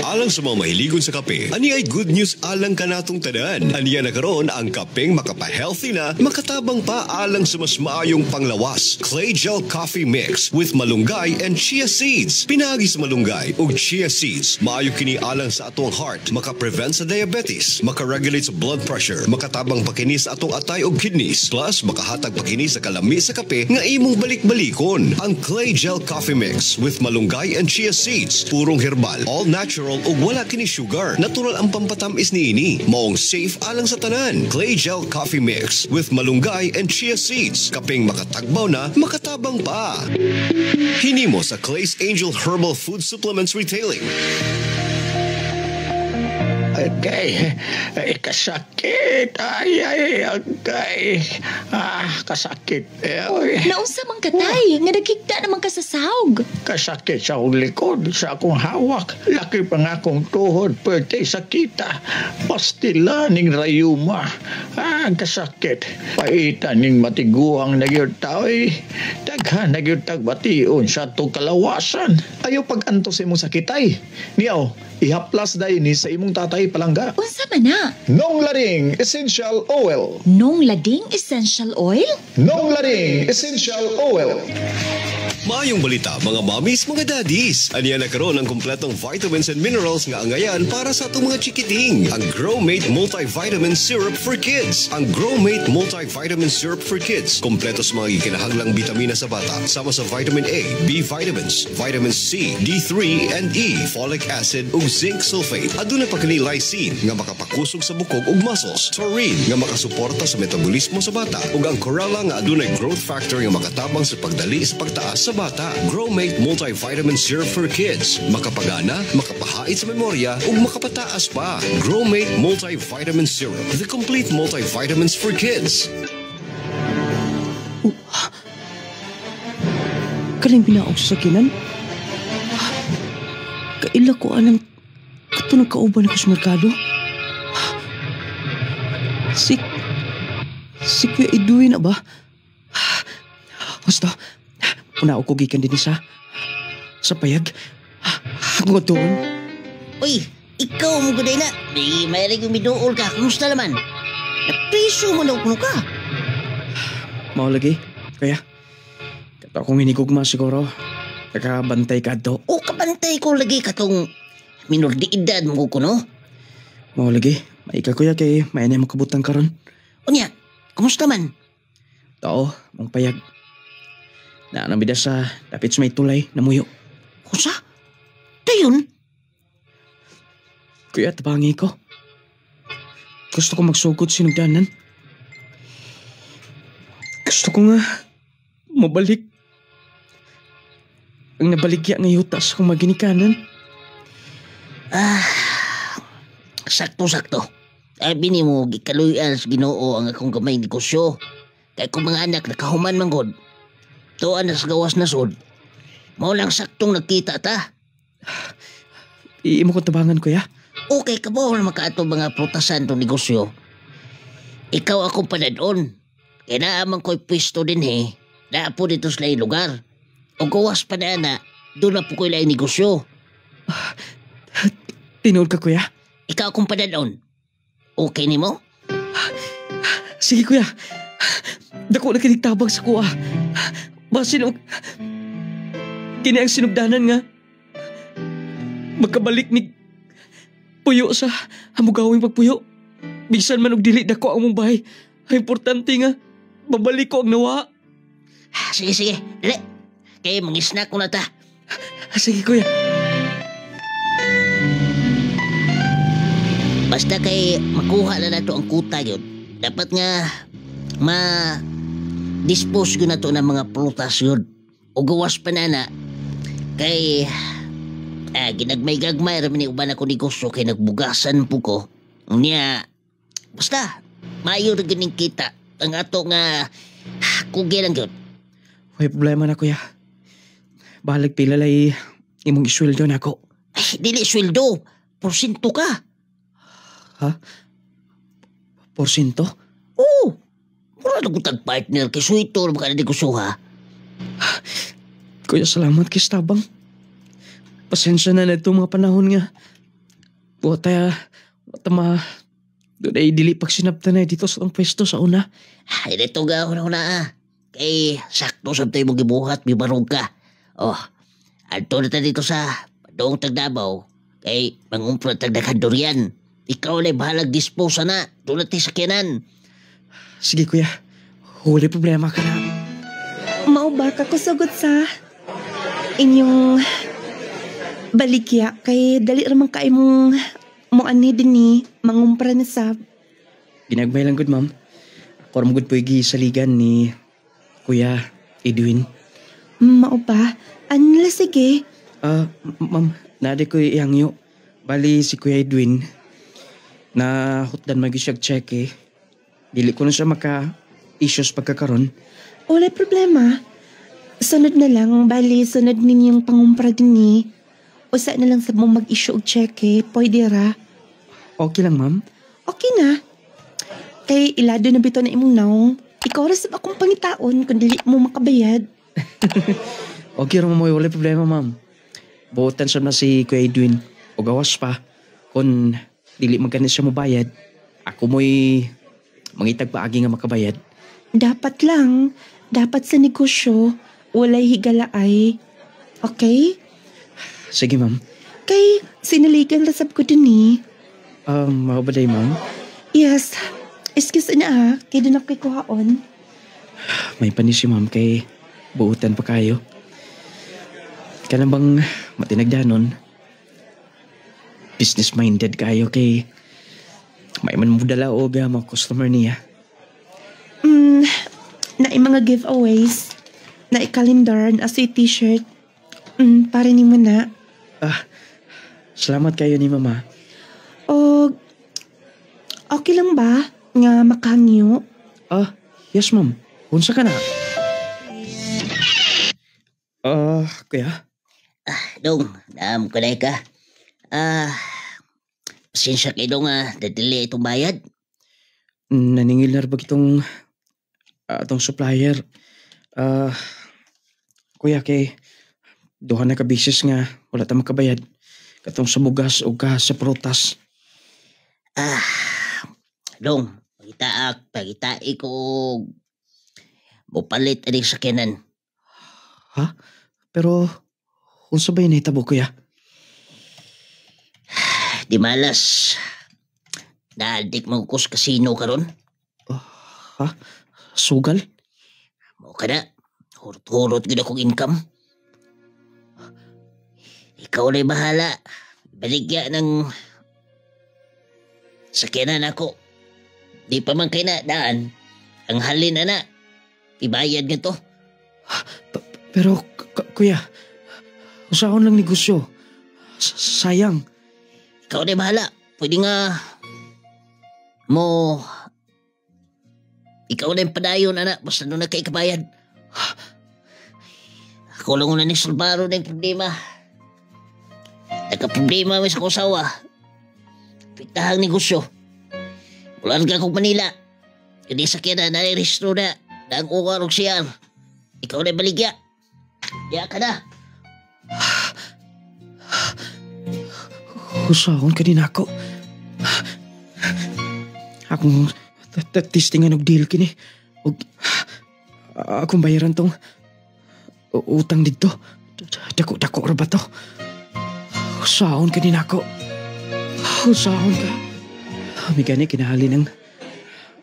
Alang sa mga mahiligon sa kape, ani ay good news alang kanatong tanan. Aniya na karon ang kapeng makapa-healthy na, makatabang pa alang sa mas maayong panglawas. Clay Gel Coffee Mix with malunggay and chia seeds. Pinagi sa malunggay ug chia seeds. Maayo kini alang sa atong heart, maka-prevent sa diabetes, maka-regulate sa blood pressure, makatabang pakini sa atong atay ug kidneys, plus makahatag pakini sa kalami sa kape nga imong balik-balikon. Ang Clay Gel Coffee Mix with malunggay and chia seeds, purong herbal, all natural ug wala kini sugar. Natural ang pampatamis niini. Maong safe alang sa tanan. Clay Gel Coffee Mix with malunggay and chia seeds. Kaping makatagbaw na, makatabang pa. Hinimo sa Clay's Angel Herbal Food Supplements Retailing. Okay, kasakit. Ay, kasakit. Naunsa man katay, nga nagkigda naman ka sa sahog. Kasakit sa akong likod, sa akong hawak. Laki pa nga akong tuhod, pwede sakita. Pastila ning rayuma. Kasakit. Paitan ning matiguang nagyod tao'y. Daghan nagyod tagbation sa itong kalawasan. Ayaw pag-antos imong sakitay. Niyaw, ihaplas dahi ni sa imong tatay palangga. Unsa man na? Nong Laring Essential Oil. Nong Lading Essential Oil? Nong Laring Essential Oil. Maayong balita mga mommies, mga daddies. Aniya na karon ang kumpletong vitamins and minerals nga angayan para sa atong mga chikiting. Ang Growmate Multivitamin Syrup for Kids. Ang Growmate Multivitamin Syrup for Kids. Kompleto sa mga kinahanglang bitamina sa bata. Sama sa vitamin A, B vitamins, vitamin C, D3 and E, folic acid ug zinc sulfate. Aduna pa kini lysine nga makapakusog sa bukog ug muscles. Taurine nga makasuporta sa metabolismo sa bata. Ug ang chlorella nga adunay growth factor nga makatabang sa pagdali sa pagtaas sa bata. Growmate Multivitamin Syrup for Kids. Makapagana, makapahait sa memorya, ug makapataas pa. Growmate Multivitamin Syrup. The complete multivitamins for kids. Kaling binaog sa sakinan. Kaila ko anang katunang kauban ako sa merkado. Si Kuya Edwin na ba? Basta, punaw ko gikan din sa payag. Ako doon. Uy, ikaw mo guday na. May mayroong midool ka. Kumusta naman? Napriso mo na kuno ka. Mao lagi. Kaya, kato akong hinigugma siguro. Kakabantay ka do. O kabantay ko lagi katong minor di edad mo kuno. Mao lagi. Maika kuya kay may na makabutang karon. Unya, kumusta man? Tao, mong payag. Naanang bida sa dapit sa may tulay na muyo. Kusa? Dayon? Kuya, tabangi ko. Gusto ko magsugod sinugdanan. Gusto ko nga mabalik ang nabaligya nga yutas kung maginikanan. Sakto-sakto. Abi ni mo, gikaluyan sa Ginoo ang akong gamay negosyo. Kaya kung mga anak nakahuman manggod, tuan na sa gawas na sod. Mao lang saktong nagkita ta. Iimo ko tabangan, kuya. Okay ka ba wala makaato mga prutasan tong negosyo? Ikaw akong panadon. Kaya naaman ko'y pwesto din Naapo dito sa laing lugar. O gawas pa na doon na po ko'y laing negosyo. Tinood ka, kuya. Ikaw akong panadon. Okay ni mo? Sige, kuya. Dako na kinigtabang sa kuha. Basin og... Kini ang sinugdanan nga. Magkabalik ni... Puyo sa hamugawing pagpuyo. Bisan man og dili dako ang mong bahay. Ang importante nga, babalik ko ang nawa. Sige. Dali. Kaya mangisnak ko na ta. Sige, kuya. Basta kay makuha na nato ang kuta yun. Dapat nga ma-dispose ko na to ng mga prutas yun. O gawas pa na kay ginagmay-gagmay ramin ni uban ako negosyo kay nagbugasan po ko. Unya, basta maayo rin ganing kita. Ang ato nga kugi lang yun. May problema na, kuya. Balag pilalay imong isweldo na ako. Ay, dili sweldo. Porsinto ka. Ha? Porsinto? Oo. Wala na kong tag-partner kay Suito na baka na negosyo ha. Kuya, salamat kay Stabang. Pasensya na ito mga panahon nga. Buwata doon ay dili pagsinapta na dito sa tong pwesto sa una. Ay, dito ga ako na kay sakto sa tayo mong gibuhat, may barog ka. Oh, alto na ta dito sa Padong Tagdabaw. Kay mangumpro tagdakan durian. Ikaw na bahalag disposa na. Doon natin sakyanan. Sige, kuya. Huli problema ka na. Mao ba ka kusugot sa inyong baligya kay dali ramang kay mong moani din ni mangumpra na sab. Ginagmay lang good, ma'am. Ako ram good po saligan ni Kuya Edwin. Mao ba? Anla sige. Ma'am, nade ko ihangyo. Bali si Kuya Edwin na hutdan mag-isyag check Dili ko na siya maka-issues pagkakaroon. Wala problema. Sunod na lang, bali sunod ninyong pangumpra din ni. Usa na lang sa mong mag-issue og cheque, pwede ra. Okay lang, ma'am? Okay na. Kay ilado na bito na imong naong. Ikaw ras akong pangitaon kung dili mo makabayad. Okay rin mo, wala problema, ma'am. Buotan siya na si Kuya Edwin. O gawas pa. Kung dili magkano siya mabayad, ako mo'y mangitag paagi nga makabayad. Dapat lang. Dapat sa negosyo, walay higalaay. Okay? Sige, ma'am. Kay sinaligan lasab ko din ni. Mabaday, ma'am? Yes. Excuse na kay doon ako kay kuhaon. May panis si ma'am kay buutan pa kayo. Ka na bang matinagdanon? Business-minded kayo kay may man mo dala o mga customer niya. Na mga giveaways. Na calendar na sa t-shirt. Para ni mo na. Salamat kayo ni mama. O, okay lang ba nga makahangyo? Yes ma'am. Unsa ka na? Kuya? Dong, naam ko na ka. Pasensya kayo dong dadali itong bayad. Naningil na ba itong supplier? Kuya kay duha na ka bisis nga wala ta makabayad. Katong sa bugas o ka sa prutas. Dong, pagitai ko mupalit aning sakyanan. Ha? Pero unsa ba yun nahitabo, kuya? Di malas. Naadik mo ko sa kasino karon. Ha? Sugal? Mo ka na. Hurot-hurot gina kong income. ikaw na'y bahala. Baligya ng sakyanan ako. Di pa man kayo na daan. Ang halin na. Ibayad nga to. Pero, kuya, usaon lang negosyo. Sayang. Ikaw na'y bahala. Pwede nga mo... Ikaw na'y padayon, anak. Basta nung nagkaikabayad. Ako lang una ni Sulbaro na yung problema. Nagka-problema may sa kusawa. Pitahang negosyo. Mulan ka kong Manila. Hindi sakyan na nai-restro na. Daang ukarog siyang. Ikaw na'y baligya. Diya ka na. Usaon ka din ako. Akong testingan og deal kini. Og akong bayaran tong utang dito. Dako-dako ra ba to? Usaon ka din ako. Usaon ka. May gani kinahali ng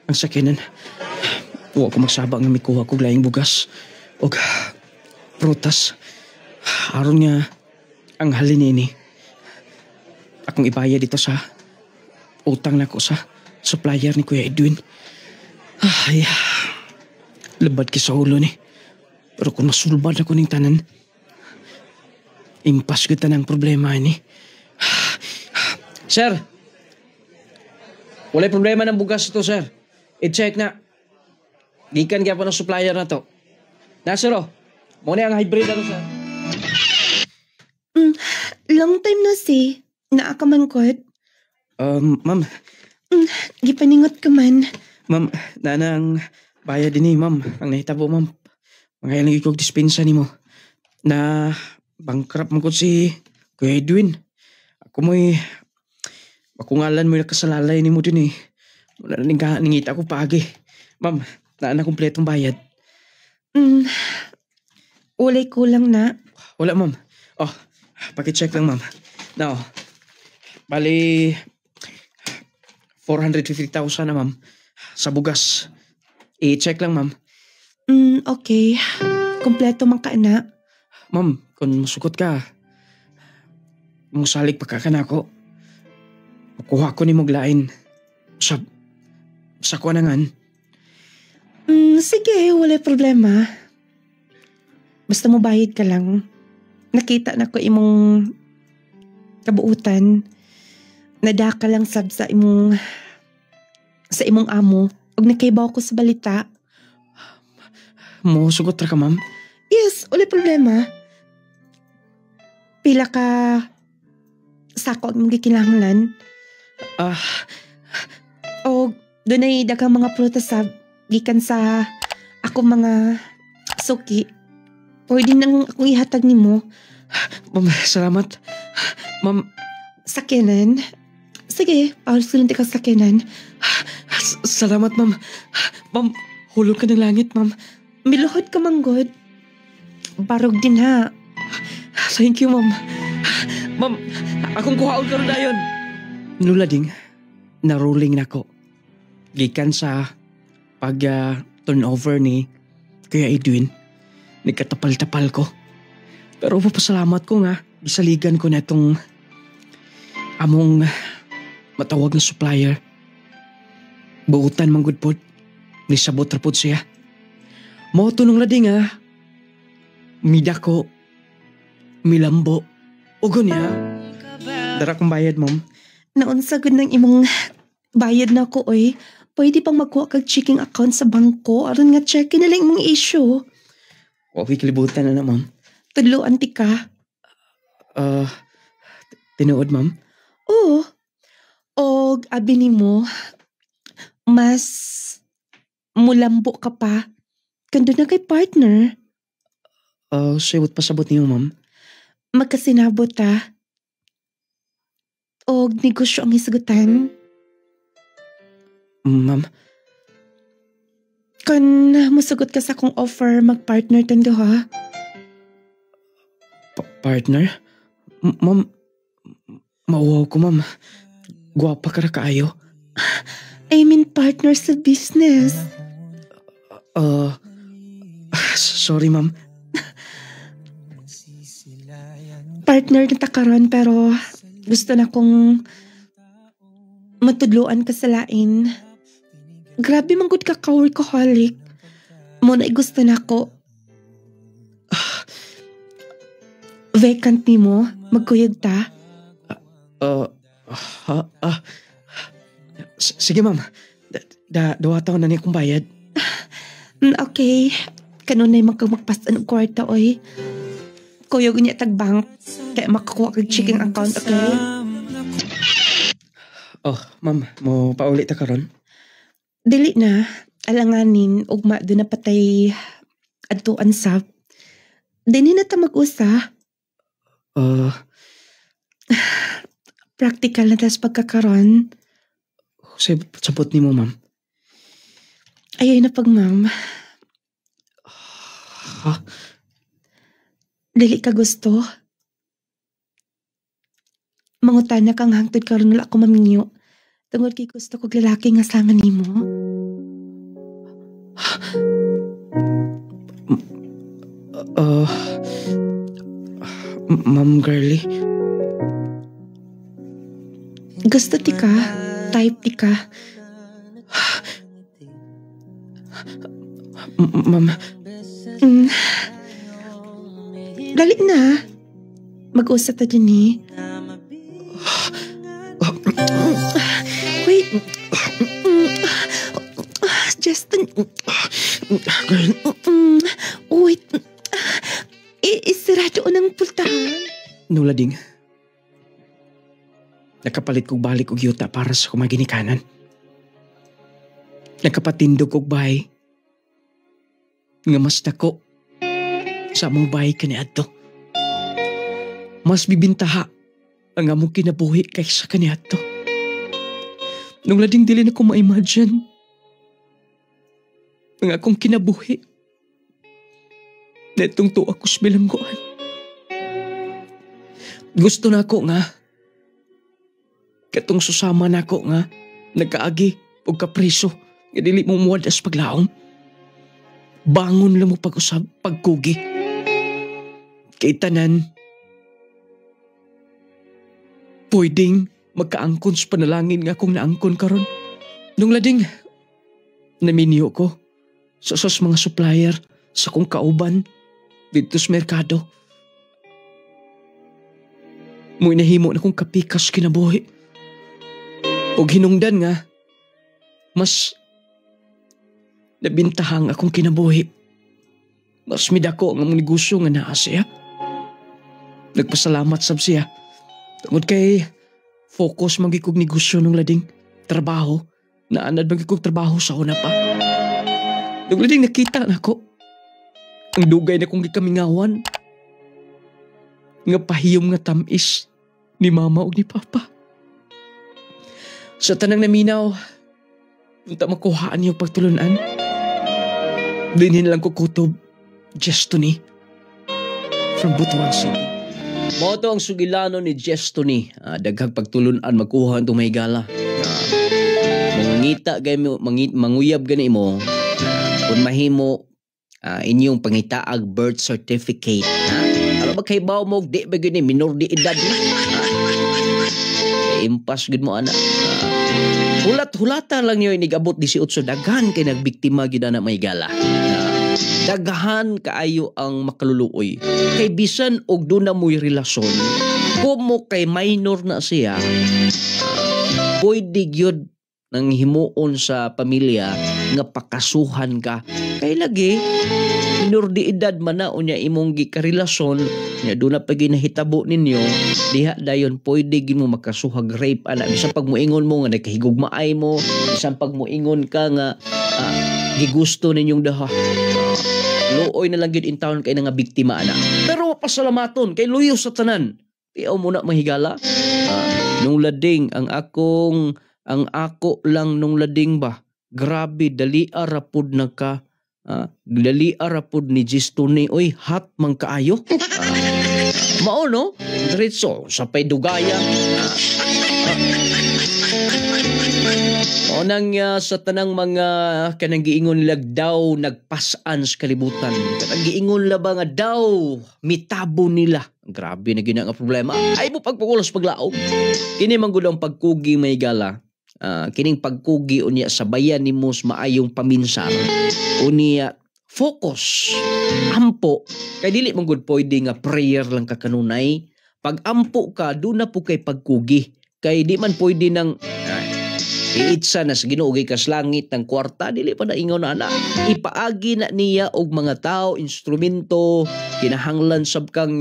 ang sakyanan. Huwag ko magsabak nga may kuha kong laing bugas. Og prutas. Aron nga ang halin ini. Akong ibaya dito sa utang na ko sa supplier ni Kuya Edwin. Ay, labad ki sa ulo ni. Pero kung masulbad ako ng tanan, impas kita ng problema ni. Sir, walay problema ng bugas ito, sir. I-check na. Gikan kaya po ng supplier na to. Nasiro, muna ang hybrid ano, sir. Long time na si. Naa ka man, Kot. Ma'am. Gipaningot ka man. Ma'am, nana ang bayad din ma'am. Ang nahitabo, ma'am. Mga ilang ikog dispensa ni mo. Na bankrupt mo ko si Kuya Edwin. Ako mo'y makungalan mo'y nakasalalay ni mo din eh. Wala na ningita ko paagi. Ma'am, nana kompletong bayad. Ulay kulang na. Wala, ma'am. Oh, pakicheck lang, ma'am. Now, bali 450,000 na, ma'am. Sa bugas. I-check lang, ma'am. Okay. Kompleto man ka na. Ma'am, kung masukot ka, musalig pa ka na ako. Makuha ko ni Muglain. Sa kuanangan. Sige, wala problema. Basta mo bayad ka lang. Nakita na ko imong kabuutan. Nadaka lang sab sa imong amo. Og nakaibaw ko sa balita. Mo sugot ra ka, ma'am? Yes, wala problema. Pila ka sako ang gikinahanglan. O doon ay daghang mga prutas sa gikan sa ako mga suki. Pwede nang akong ihatag nimo. Ma'am, salamat. Ma'am, sakyanan? Sige, pausulun ka sakyanan. Salamat, ma'am. Ma'am, hulog ka ng langit, ma'am. Miluhod ka, manggod. Barog din, ha? Thank you, ma'am. Ma'am, akong kuhaon ka rin na yun. Nulading, naruling na ko. Gikan sa pag-turnover ni Kuya Edwin. Nagkatapal-tapal ko. Pero papasalamat ko nga, isaligan ko na itong among matawag na supplier. Buutan mang gudpod. Nisabot rapod siya. Mo tunong lading midako, milambo, ugo niya. Dara kong bayad, ma'am. Naunsagod ng imong bayad na ko, oy. Pwede pang magkuha kag checking account sa bangko aron nga check na lang imong issue. Okay, kalibutan na, ma'am. Tudloan ti ka. Tinuod, ma'am? Oo. Og abi nimo, mas mulambo ka pa. Kando na kay partner. Siwot pasabot niyo, ma'am. Magkasinabot ta. Og negosyo ang isagutan. Ma'am? Kung musugot ka sa akong offer, mag-partner tando ha? Partner? Ma'am, mauwaw ko, ma'am. Guwapa ka na kaayo. I mean partner sa business. Sorry, ma'am. partner na takaron pero gusto na kong matudluan ka sa lain. Grabe man gud ka ka-workaholic. Muna gusto na ko. Vacant ni mo, magkuyog ta. Sige ma'am, dawataw na niya kong bayad. Okay, kanunay magpasta ng kwarta oy. Kuyog niya tag-bank, kaya makakuha kag checking account, okay? Oh, ma'am, mo paulit ta karon? Dili na, alanganin, ugma doon na patay adtuan sab. Dini na ta mag-usa. Practical na tas pagkakaroon. Sabot ni mo, ma'am. Ayay na pag, ma'am. Ha? Dili ka gusto? Mangutana kang hangtod karon wala ko maminyo. Tungod kay gusto kog lalaki nga sangan nimo. Ma'am Girlie. Gusto ti ka? Type ti ka? Ma'am. Dali na. Mag-usap ta din eh. Wait. Justin. Wait. Isirado ng pultahan. Nulading. Nakapalit kog balik og yuta para sa kumaginikanan. Nakapatindog kog bahay. Nga mas dako sa among bahay kaniadto. Mas bibintaha ang among kinabuhi kaysa kaniadto. Nung lading dili na ko ma-imagine ang akong kinabuhi na itong tuwa ko sa bilangguan. Gusto na ako nga katong susama na ako nga nagkaagi o kapriso nga dili mo muwadas paglaom. Bangon lang mo pag-usab, pagkugi. Kay tanan, pwedeng magkaangkon sa panalangin nga akong naangkon karon. Nung lading, naminyo ko sa mga supplier sa kong kauban dito sa merkado. Mo'y nahimo na kong kapikas kinabuhi. O hinungdan nga, mas nabintahang akong kinabuhi. Mas midako ang among negosyo nga naa siya. Nagpasalamat sab siya. Tungod kay focus magikog negosyo nung lading trabaho. Naanad magikog trabaho sa una pa. Nung lading nakita na ko ang dugay na kong gikamingawan. Nga pahiyom nga tamis ni mama o ni papa. Sa tanang naminaw, punta makuhaan yung pagtulunan. Dinin lang ko kutob, Jestoni, from Butuan City. Moto ang sugilano ni Jestoni. Daghang pagtulunan magkuhaan itong mahigala. Mangita gay mo, manguyab gani mo, kung mahimo inyong pangitaag birth certificate. Ano ba kay bawo mo, di ba gani, minor di edad na? Impas gud mo anak. Hulat-hulata lang niyo inigabot 18 daghan kay nagbiktima gid na may gala. Daghan kaayo ang makaluluoy. Kay bisan og do na mo'y relasyon, kumo kay minor na siya, pwede gyud nang himuon sa pamilya nga pakasuhan ka. Kay lagi minor di edad man na unya imong gikarelasyon nya do na pag ginahitabo ninyo diha dayon pwede gid mo makasuhag rape ana bisan pag moingon mo nga nagkahigugmaay mo, bisan pag moingon ka nga gigusto ninyong daha, luoy na lang gid in town kay nga biktima ana. Pero pasalamaton kay luyo sa tanan. Tiaw mo na mahigala. Nung lading ang ako lang nung lading ba, grabe dali arapod na ka. Dali arapod ni Jestoni, oy hat man kaayo. Mao no, diretso sa pay dugaya. O nang sa tanang mga kanang giingon lagdaw nagpasan sa kalibutan. Kanang giingon la ba nga daw mitabo nila. Grabe na gina nga problema. Ay mo pagpakulos paglaog. Kini man gud ang pagkugi may gala. Kining pagkugi unya sabayan nimo sa maayong paminsar. Unya focus, ampo. Kay dili man gud pwede nga prayer lang ka kanunay. Pag ampo ka, doon na po kay pagkugi. Kay di man pwede nang iitsa na sa ginuugay kas langit ng kwarta, dili pa na ingon na. Ipaagi na niya og mga tao, instrumento, kinahanglan sab kang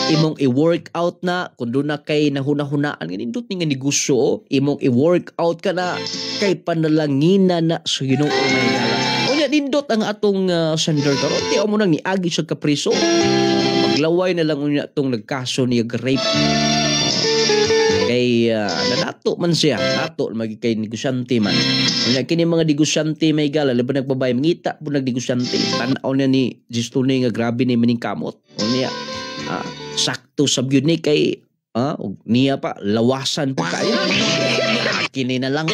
imong i-workout na, kung doon na kay nahuna-hunaan, ganindot ni nga negosyo, imong i-workout ka na, kay panalangina na sa Ginoo may dala. Unya nindot ang atong sender karon, tiyaw mo nang niagi sa kapriso. Maglaway na lang unya tong nagkaso niya rape. Kay nanato man siya, nato magi kay negosyante man. Unya kini mga negosyante may gala laban nagbabay mangita po nagnegosyante. Tan-aw na ni Justone nga grabe ni maning kamot. Unya sakto sab yun ni kay niya pa lawasan pa kayo. Kini na lang.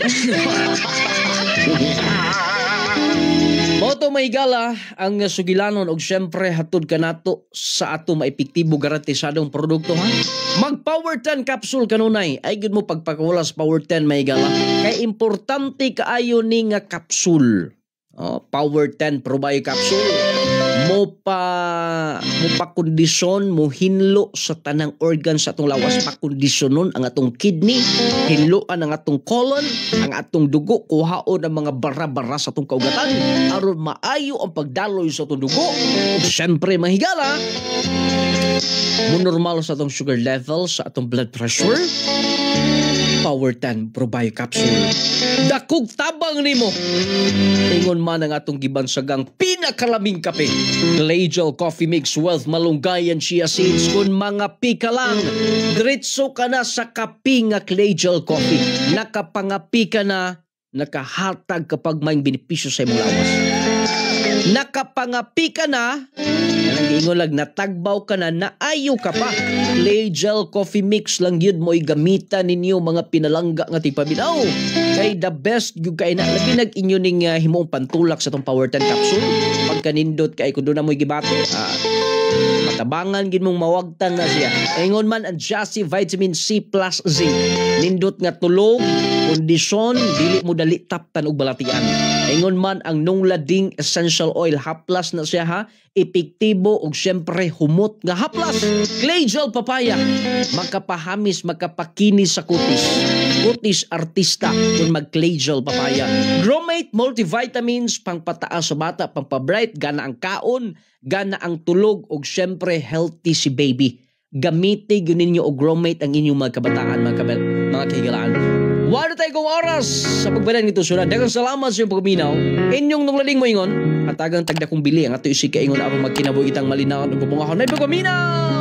Moto may gala ang sugilanon og syempre hatod kanato sa ato maepektibo garantisadong produkto ha. Mag Power 10 capsule kanunay ay gud mo pagpakawalas Power 10 may gala kay importante kaayo ni nga capsule. Power 10 Probio capsule mo kondisyon mo hinlo sa tanang organ sa atong lawas, pakondisyonon ang atong kidney, hinloan ang atong colon, ang atong dugo, kuhaon ang mga bara-bara sa atong kaugatan aron maayo ang pagdaloy sa atong dugo. Siyempre mahigala mo normal sa atong sugar level, sa atong blood pressure. Power 10 Probio capsule dakog tabang nimo ingon man ang atong gibansagang pinakalaming kape Collegial Coffee Mix with malunggay and chia seeds. Kung mga pika lang diretso ka na sa kape nga Collegial Coffee, nakapangapi ka na, nakahatag kapag may benepisyo sa imong lawas, nakapangapi ka na, ingon lang natagbaw ka na, naayo ka pa. Collegial Coffee Mix lang yun mo'y gamitan ninyo mga pinalangga nga tigpaminaw. Kay the best yung kay na labi nag-inyo ning himong pantulak sa tong Power 10 capsule. Pagkanindot kay kung doon na mo'y gibate, matabangan gid mong mawagtan na siya. Ingon man ang Jassy Vitamin C plus Zinc. Nindot nga tulog, kondisyon, dili mo dali taptan og balatian. Ingon man ang Nunglading Essential Oil, haplas na siya ha. Epektibo og syempre humot nga haplas. Collegial Papaya, makapahamis, makapakinis sa kutis. Kutis artista kung mag-Collegial Papaya. Gromate Multivitamins, pangpataas sa bata, pangpabright, gana ang kaon, gana ang tulog, og syempre healthy si baby. Gamitin yun ninyo og Gromate ang inyong mga kabataan, mga kahigalaan. Wala tayo kong oras sa pagbalan nito sunod. Dagang salamat sa iyong pagminaw. Inyong nunglading mo ingon, at agang tagda kong bili ang ato isig kaingon aron magkinabuhi itang malinaw at pagpungahon. May pagpaminaw!